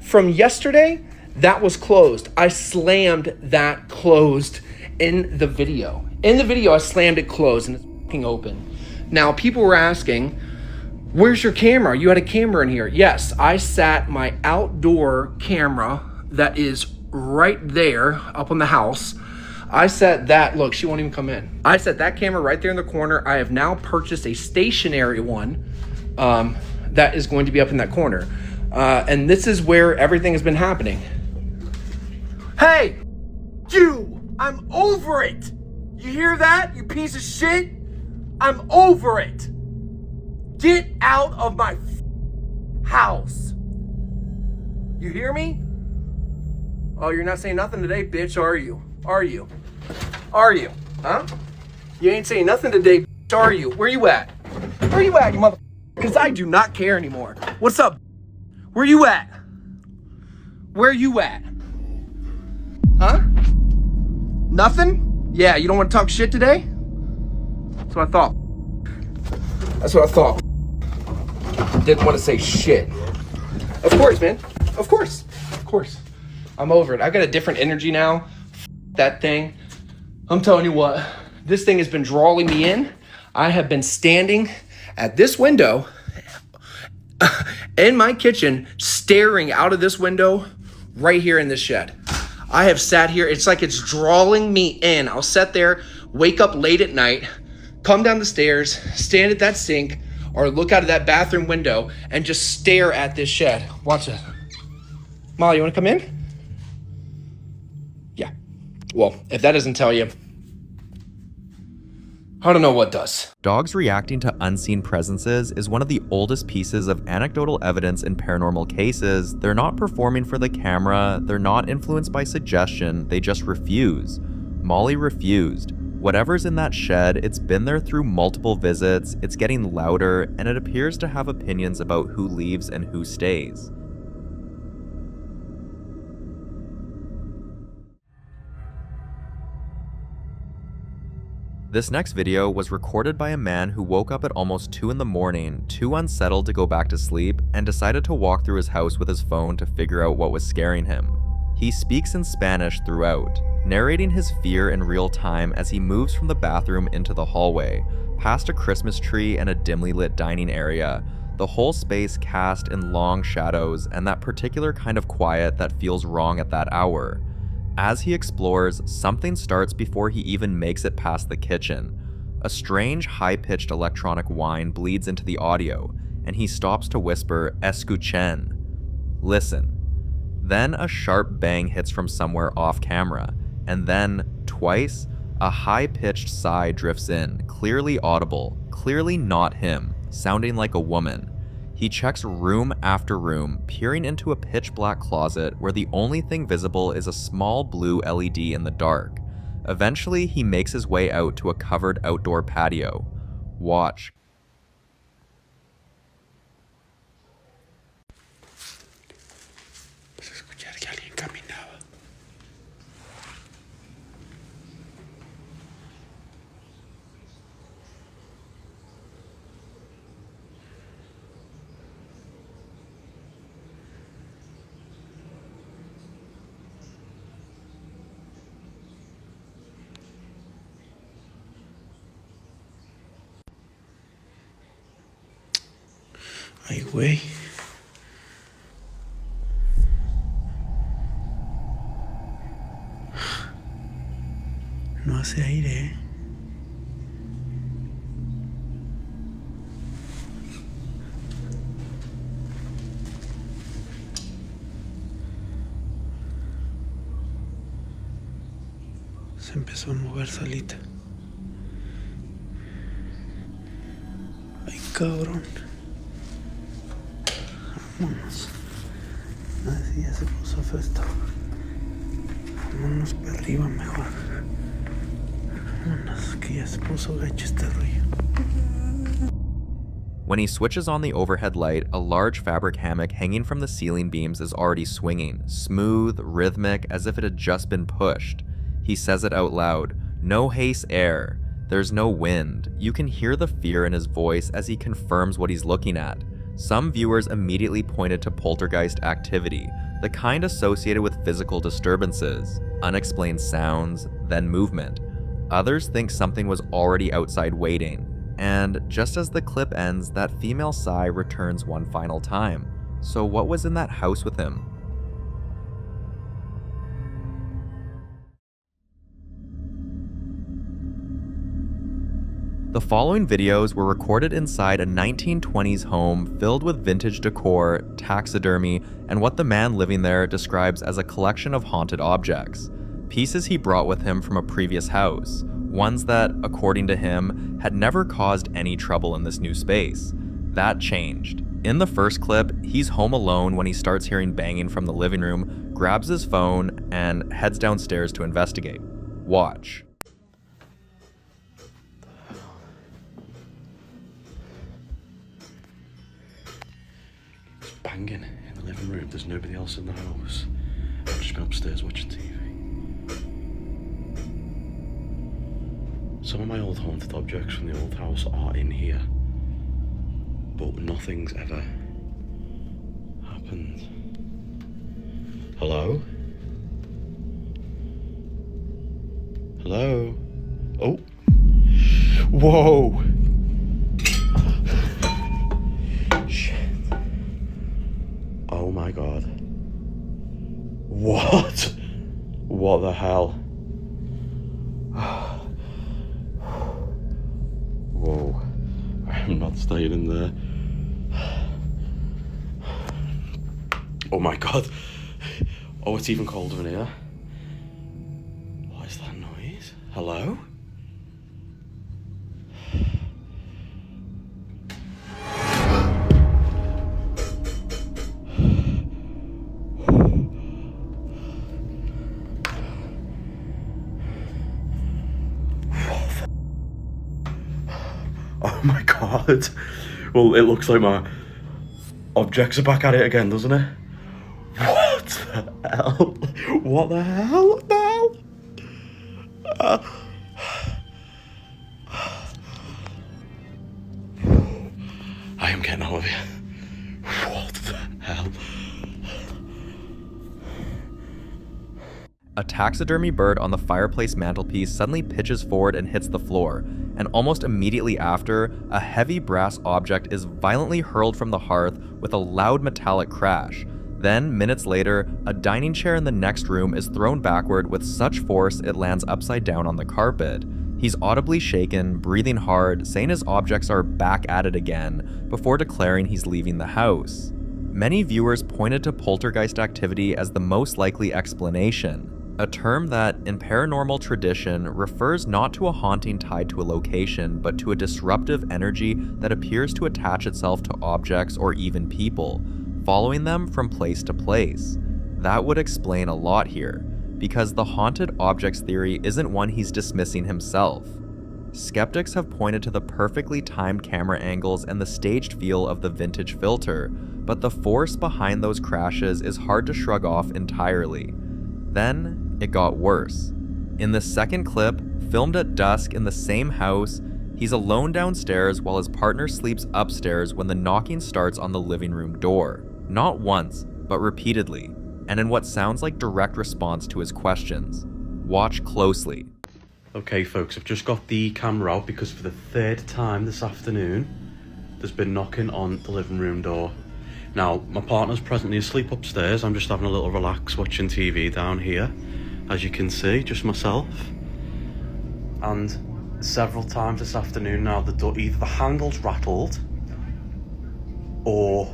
from yesterday, that was closed. I slammed that closed in the video. In the video, I slammed it closed and it's fucking open. Now, people were asking, where's your camera? You had a camera in here. Yes, I sat my outdoor camera that is right there up on the house. I set that, look, she won't even come in. I set that camera right there in the corner. I have now purchased a stationary one that is going to be up in that corner. And this is where everything has been happening. Hey, you, I'm over it. You hear that, you piece of shit? I'm over it. Get out of my house. You hear me? Oh, you're not saying nothing today, bitch, are you? Are you? Are you? Huh? You ain't saying nothing today, bitch, are you? Where you at? Where you at, you mother? Because I do not care anymore. What's up? Where you at? Where you at? Huh? Nothing? Yeah, you don't want to talk shit today? That's what I thought. That's what I thought. Didn't want to say shit. Of course, man. Of course. Of course. I'm over it. I got a different energy now. That thing. I'm telling you what. This thing has been drawing me in. I have been standing at this window in my kitchen, staring out of this window right here in this shed. I have sat here. It's like it's drawing me in. I'll sit there, wake up late at night, come down the stairs, stand at that sink, or look out of that bathroom window and just stare at this shed. Watch it. Molly, you want to come in? Yeah. Well, if that doesn't tell you, I don't know what does. Dogs reacting to unseen presences is one of the oldest pieces of anecdotal evidence in paranormal cases. They're not performing for the camera, they're not influenced by suggestion, they just refuse. Molly refused. Whatever's in that shed, it's been there through multiple visits, it's getting louder, and it appears to have opinions about who leaves and who stays. This next video was recorded by a man who woke up at almost 2 in the morning, too unsettled to go back to sleep, and decided to walk through his house with his phone to figure out what was scaring him. He speaks in Spanish throughout, narrating his fear in real time as he moves from the bathroom into the hallway, past a Christmas tree and a dimly lit dining area, the whole space cast in long shadows and that particular kind of quiet that feels wrong at that hour. As he explores, something starts before he even makes it past the kitchen. A strange, high-pitched electronic whine bleeds into the audio, and he stops to whisper, "Escuchen." Listen. Then a sharp bang hits from somewhere off camera, and then, twice, a high-pitched sigh drifts in, clearly audible, clearly not him, sounding like a woman. He checks room after room, peering into a pitch-black closet where the only thing visible is a small blue LED in the dark. Eventually, he makes his way out to a covered outdoor patio. Watch. Ay, güey. No hace aire, ¿eh? Se empezó a mover solita. Ay, cabrón. Vámonos. Así ya se puso feo esto. Vámonos para arriba mejor. Vámonos, que ya se puso gacho este rollo. When he switches on the overhead light, a large fabric hammock hanging from the ceiling beams is already swinging, smooth, rhythmic, as if it had just been pushed. He says it out loud, "No haze air. There's no wind." You can hear the fear in his voice as he confirms what he's looking at. Some viewers immediately pointed to poltergeist activity, the kind associated with physical disturbances, unexplained sounds, then movement. Others think something was already outside waiting. And just as the clip ends, that female sigh returns one final time. So what was in that house with him? The following videos were recorded inside a 1920s home filled with vintage decor, taxidermy, and what the man living there describes as a collection of haunted objects. Pieces he brought with him from a previous house, ones that, according to him, had never caused any trouble in this new space. That changed. In the first clip, he's home alone when he starts hearing banging from the living room, grabs his phone, and heads downstairs to investigate. Watch. Banging in the living room. There's nobody else in the house. I've just been upstairs watching TV. Some of my old haunted objects from the old house are in here, but nothing's ever happened. Hello? Hello? Oh. Whoa! Oh my god. What? What the hell? Whoa. I'm not staying in there. Oh my god. Oh, it's even colder in here. What is that noise? Hello? Oh my god. Well, it looks like my objects are back at it again, doesn't it? What the hell? What the hell? What the hell? I am getting out of here. What the hell? A taxidermy bird on the fireplace mantelpiece suddenly pitches forward and hits the floor, and almost immediately after, a heavy brass object is violently hurled from the hearth with a loud metallic crash. Then, minutes later, a dining chair in the next room is thrown backward with such force it lands upside down on the carpet. He's audibly shaken, breathing hard, saying his objects are back at it again, before declaring he's leaving the house. Many viewers pointed to poltergeist activity as the most likely explanation, a term that, in paranormal tradition, refers not to a haunting tied to a location, but to a disruptive energy that appears to attach itself to objects or even people, following them from place to place. That would explain a lot here, because the haunted objects theory isn't one he's dismissing himself. Skeptics have pointed to the perfectly timed camera angles and the staged feel of the vintage filter, but the force behind those crashes is hard to shrug off entirely. Then, it got worse. In the second clip, filmed at dusk in the same house, he's alone downstairs while his partner sleeps upstairs when the knocking starts on the living room door. Not once, but repeatedly, and in what sounds like direct response to his questions. Watch closely. Okay folks, I've just got the camera out because for the third time this afternoon, there's been knocking on the living room door. Now, my partner's presently asleep upstairs. I'm just having a little relax watching TV down here. As you can see, just myself. And several times this afternoon now, the door, either the handle's rattled or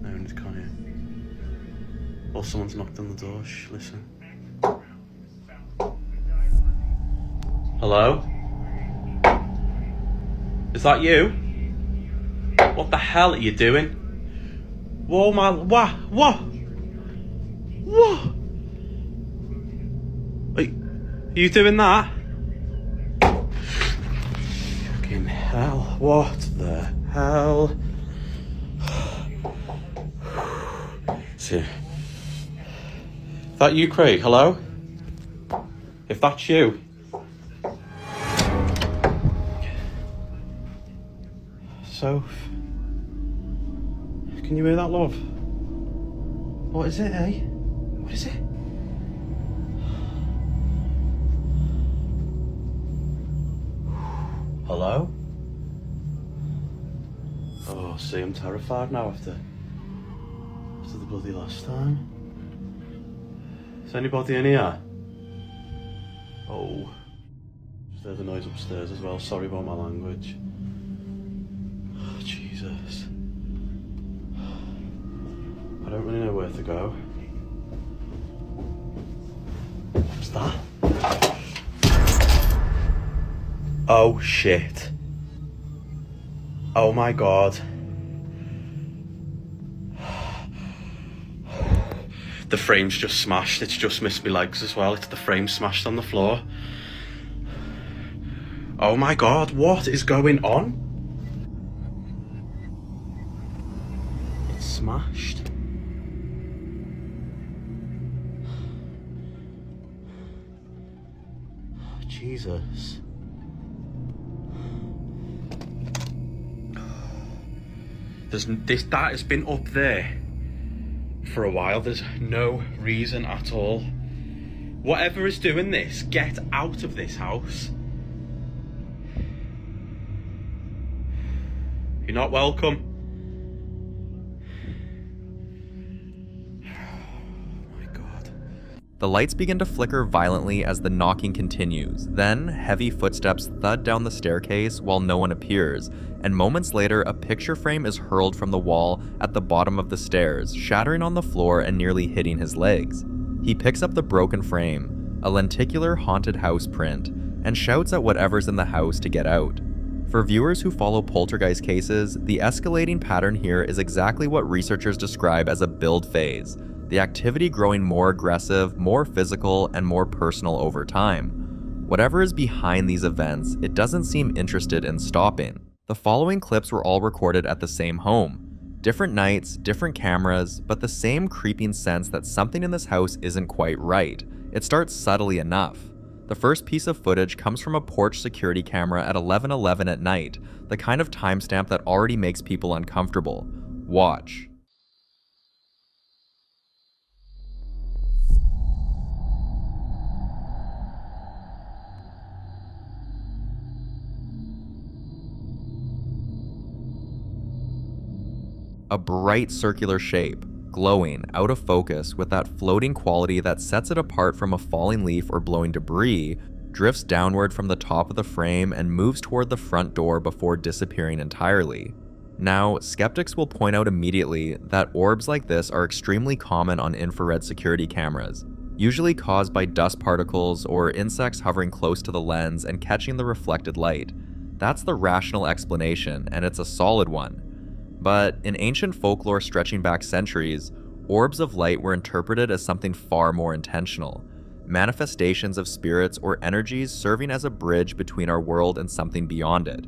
no one's come in. Or someone's knocked on the door. Shh, listen. Hello? Is that you? What the hell are you doing? Whoa, man. What? Are you doing that? Fucking hell. What the hell? See. That you, Craig? Hello? If that's you. So, can you hear that, love? What is it, eh? What is it? Hello? Oh, see, I'm terrified now after the bloody last time. Is anybody in here? Oh. Just heard the noise upstairs as well. Sorry about my language. Oh, Jesus. I don't really know where to go. What's that? Oh, shit. Oh my God. The frame's just smashed. It's just missed my legs as well. It's the frame smashed on the floor. Oh my God, what is going on? It's smashed. Jesus. That has been up there for a while. There's no reason at all. Whatever is doing this, get out of this house. You're not welcome. The lights begin to flicker violently as the knocking continues. Then, heavy footsteps thud down the staircase while no one appears, and moments later, a picture frame is hurled from the wall at the bottom of the stairs, shattering on the floor and nearly hitting his legs. He picks up the broken frame, a lenticular haunted house print, and shouts at whatever's in the house to get out. For viewers who follow poltergeist cases, the escalating pattern here is exactly what researchers describe as a build phase. The activity growing more aggressive, more physical, and more personal over time. Whatever is behind these events, it doesn't seem interested in stopping. The following clips were all recorded at the same home. Different nights, different cameras, but the same creeping sense that something in this house isn't quite right. It starts subtly enough. The first piece of footage comes from a porch security camera at 11:11 at night, the kind of timestamp that already makes people uncomfortable. Watch. A bright circular shape, glowing, out of focus with that floating quality that sets it apart from a falling leaf or blowing debris, drifts downward from the top of the frame and moves toward the front door before disappearing entirely. Now, skeptics will point out immediately that orbs like this are extremely common on infrared security cameras, usually caused by dust particles or insects hovering close to the lens and catching the reflected light. That's the rational explanation, and it's a solid one. But in ancient folklore stretching back centuries, orbs of light were interpreted as something far more intentional, manifestations of spirits or energies serving as a bridge between our world and something beyond it.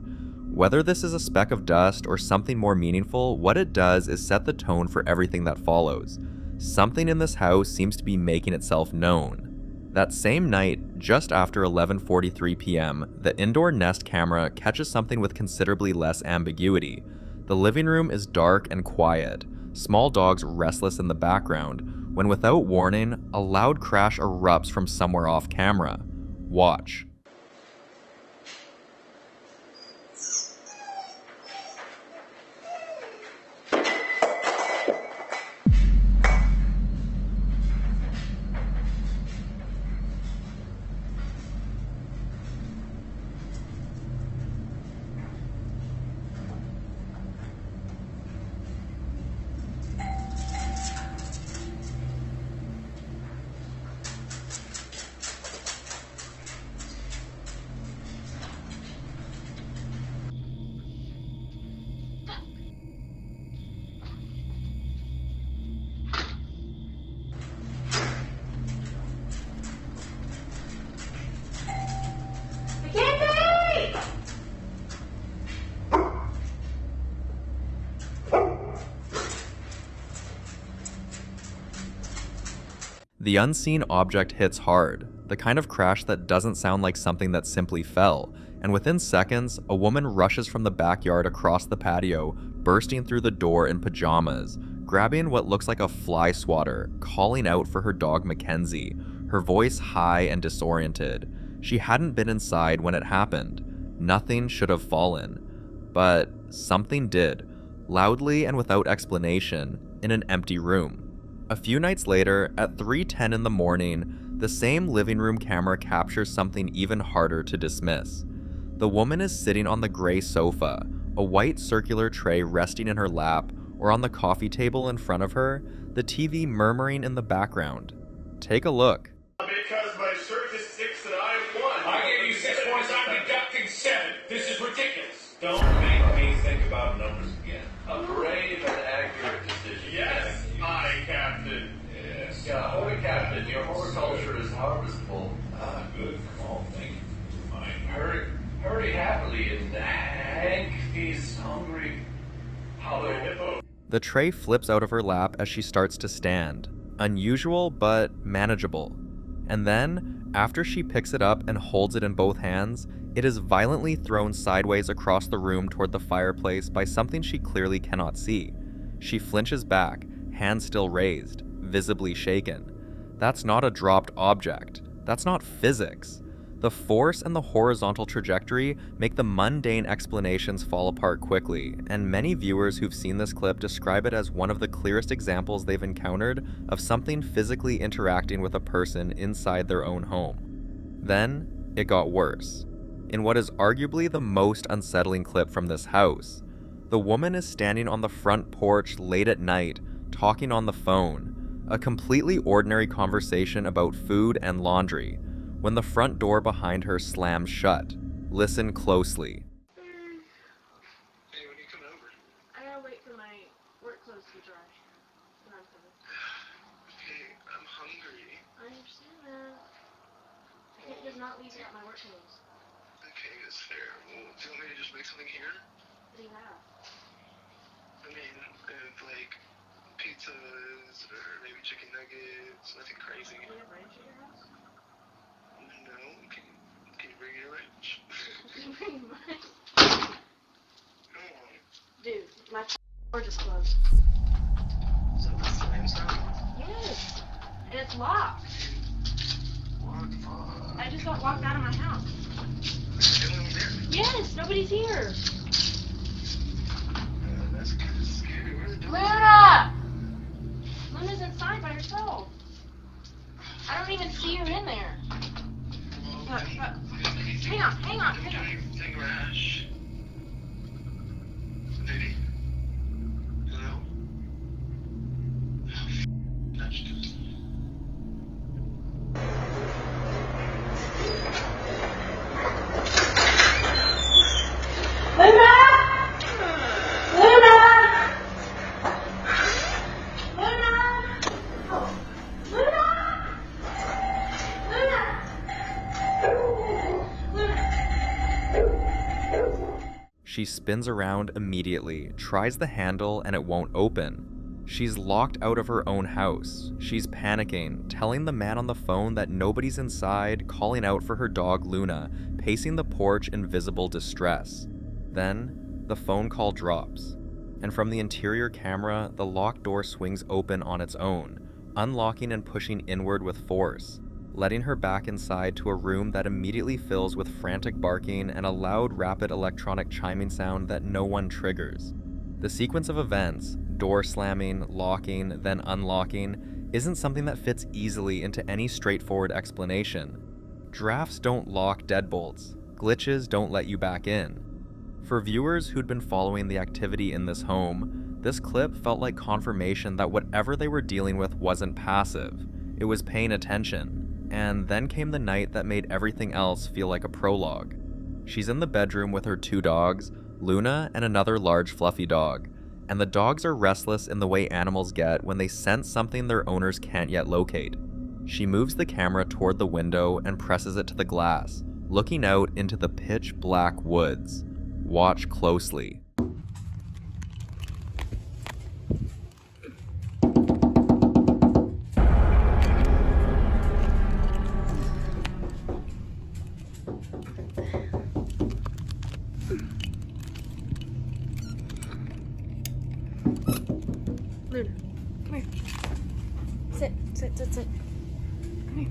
Whether this is a speck of dust or something more meaningful, what it does is set the tone for everything that follows. Something in this house seems to be making itself known. That same night, just after 11:43 p.m., the indoor Nest camera catches something with considerably less ambiguity. The living room is dark and quiet, small dogs restless in the background, when without warning, a loud crash erupts from somewhere off camera. Watch. The unseen object hits hard, the kind of crash that doesn't sound like something that simply fell, and within seconds, a woman rushes from the backyard across the patio, bursting through the door in pajamas, grabbing what looks like a fly swatter, calling out for her dog Mackenzie, her voice high and disoriented. She hadn't been inside when it happened. Nothing should have fallen. But something did, loudly and without explanation, in an empty room. A few nights later, at 3:10 in the morning, the same living room camera captures something even harder to dismiss. The woman is sitting on the gray sofa, a white circular tray resting in her lap, or on the coffee table in front of her, the TV murmuring in the background. Take a look. Because my circus 6 and I won. I gave you 6 points, I'm deducting 7. This is ridiculous. Don't make me think about numbers again. A brave and accurate decision. Yes, aye, Captain. Yes. Yeah, holy Captain, your horticulture is harvestful. Ah, good. Come on, thank you. Fine. Hurry happily, and Hank, he's hungry. Hollow hippo. The tray flips out of her lap as she starts to stand. Unusual, but manageable. And then, after she picks it up and holds it in both hands, it is violently thrown sideways across the room toward the fireplace by something she clearly cannot see. She flinches back, hands still raised, visibly shaken. That's not a dropped object. That's not physics. The force and the horizontal trajectory make the mundane explanations fall apart quickly, and many viewers who've seen this clip describe it as one of the clearest examples they've encountered of something physically interacting with a person inside their own home. Then, it got worse. In what is arguably the most unsettling clip from this house, the woman is standing on the front porch late at night, talking on the phone, a completely ordinary conversation about food and laundry, when the front door behind her slams shut. Listen closely. Hey, when are you coming over? I gotta wait for my work clothes to dry. Then I'm coming. Hey, I'm hungry. I understand that. I can't just not leave without my work clothes. Okay, that's fair. Well, do you want me to just make something here? What do you have? I mean, like pizzas or maybe chicken nuggets, nothing crazy. Do you have ranch at your house? No, can you bring your wrench? Can you bring mine? Come on. Dude, my door just closed. So the slam sound? Yes. And it's locked. What the fuck? I just got locked out of my house. Is anyone there? Yes, nobody's here. That's kind of scary. Where's the door? Luna! Luna's inside by herself. I don't even see her in there. Look. Hang on. Anything rash? Lady? Hello? Touched it. She spins around immediately, tries the handle, and it won't open. She's locked out of her own house. She's panicking, telling the man on the phone that nobody's inside, calling out for her dog Luna, pacing the porch in visible distress. Then, the phone call drops, and from the interior camera, the locked door swings open on its own, unlocking and pushing inward with force, letting her back inside to a room that immediately fills with frantic barking and a loud, rapid electronic chiming sound that no one triggers. The sequence of events, door slamming, locking, then unlocking, isn't something that fits easily into any straightforward explanation. Drafts don't lock deadbolts. Glitches don't let you back in. For viewers who'd been following the activity in this home, this clip felt like confirmation that whatever they were dealing with wasn't passive. It was paying attention. And then came the night that made everything else feel like a prologue. She's in the bedroom with her 2 dogs, Luna and another large fluffy dog, and the dogs are restless in the way animals get when they sense something their owners can't yet locate. She moves the camera toward the window and presses it to the glass, looking out into the pitch black woods. Watch closely. Luna, come here. Sit. Come here.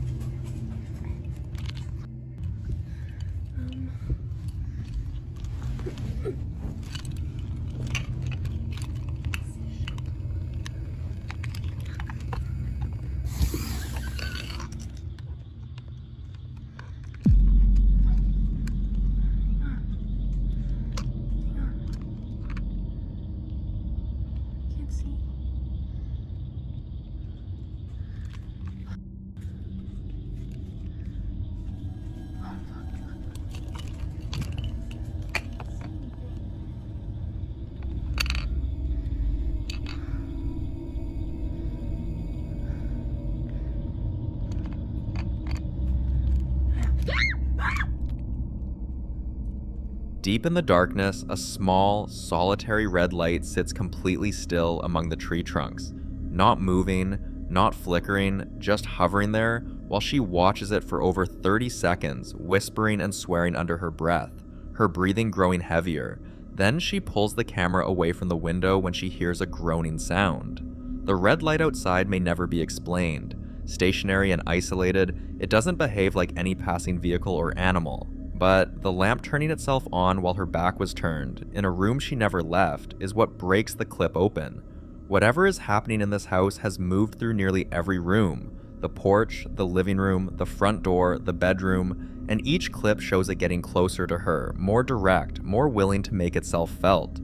Deep in the darkness, a small, solitary red light sits completely still among the tree trunks, not moving, not flickering, just hovering there while she watches it for over 30 seconds, whispering and swearing under her breath, her breathing growing heavier. Then she pulls the camera away from the window when she hears a groaning sound. The red light outside may never be explained. Stationary and isolated, it doesn't behave like any passing vehicle or animal. But the lamp turning itself on while her back was turned, in a room she never left, is what breaks the clip open. Whatever is happening in this house has moved through nearly every room. The porch, the living room, the front door, the bedroom, and each clip shows it getting closer to her, more direct, more willing to make itself felt.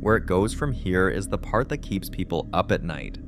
Where it goes from here is the part that keeps people up at night.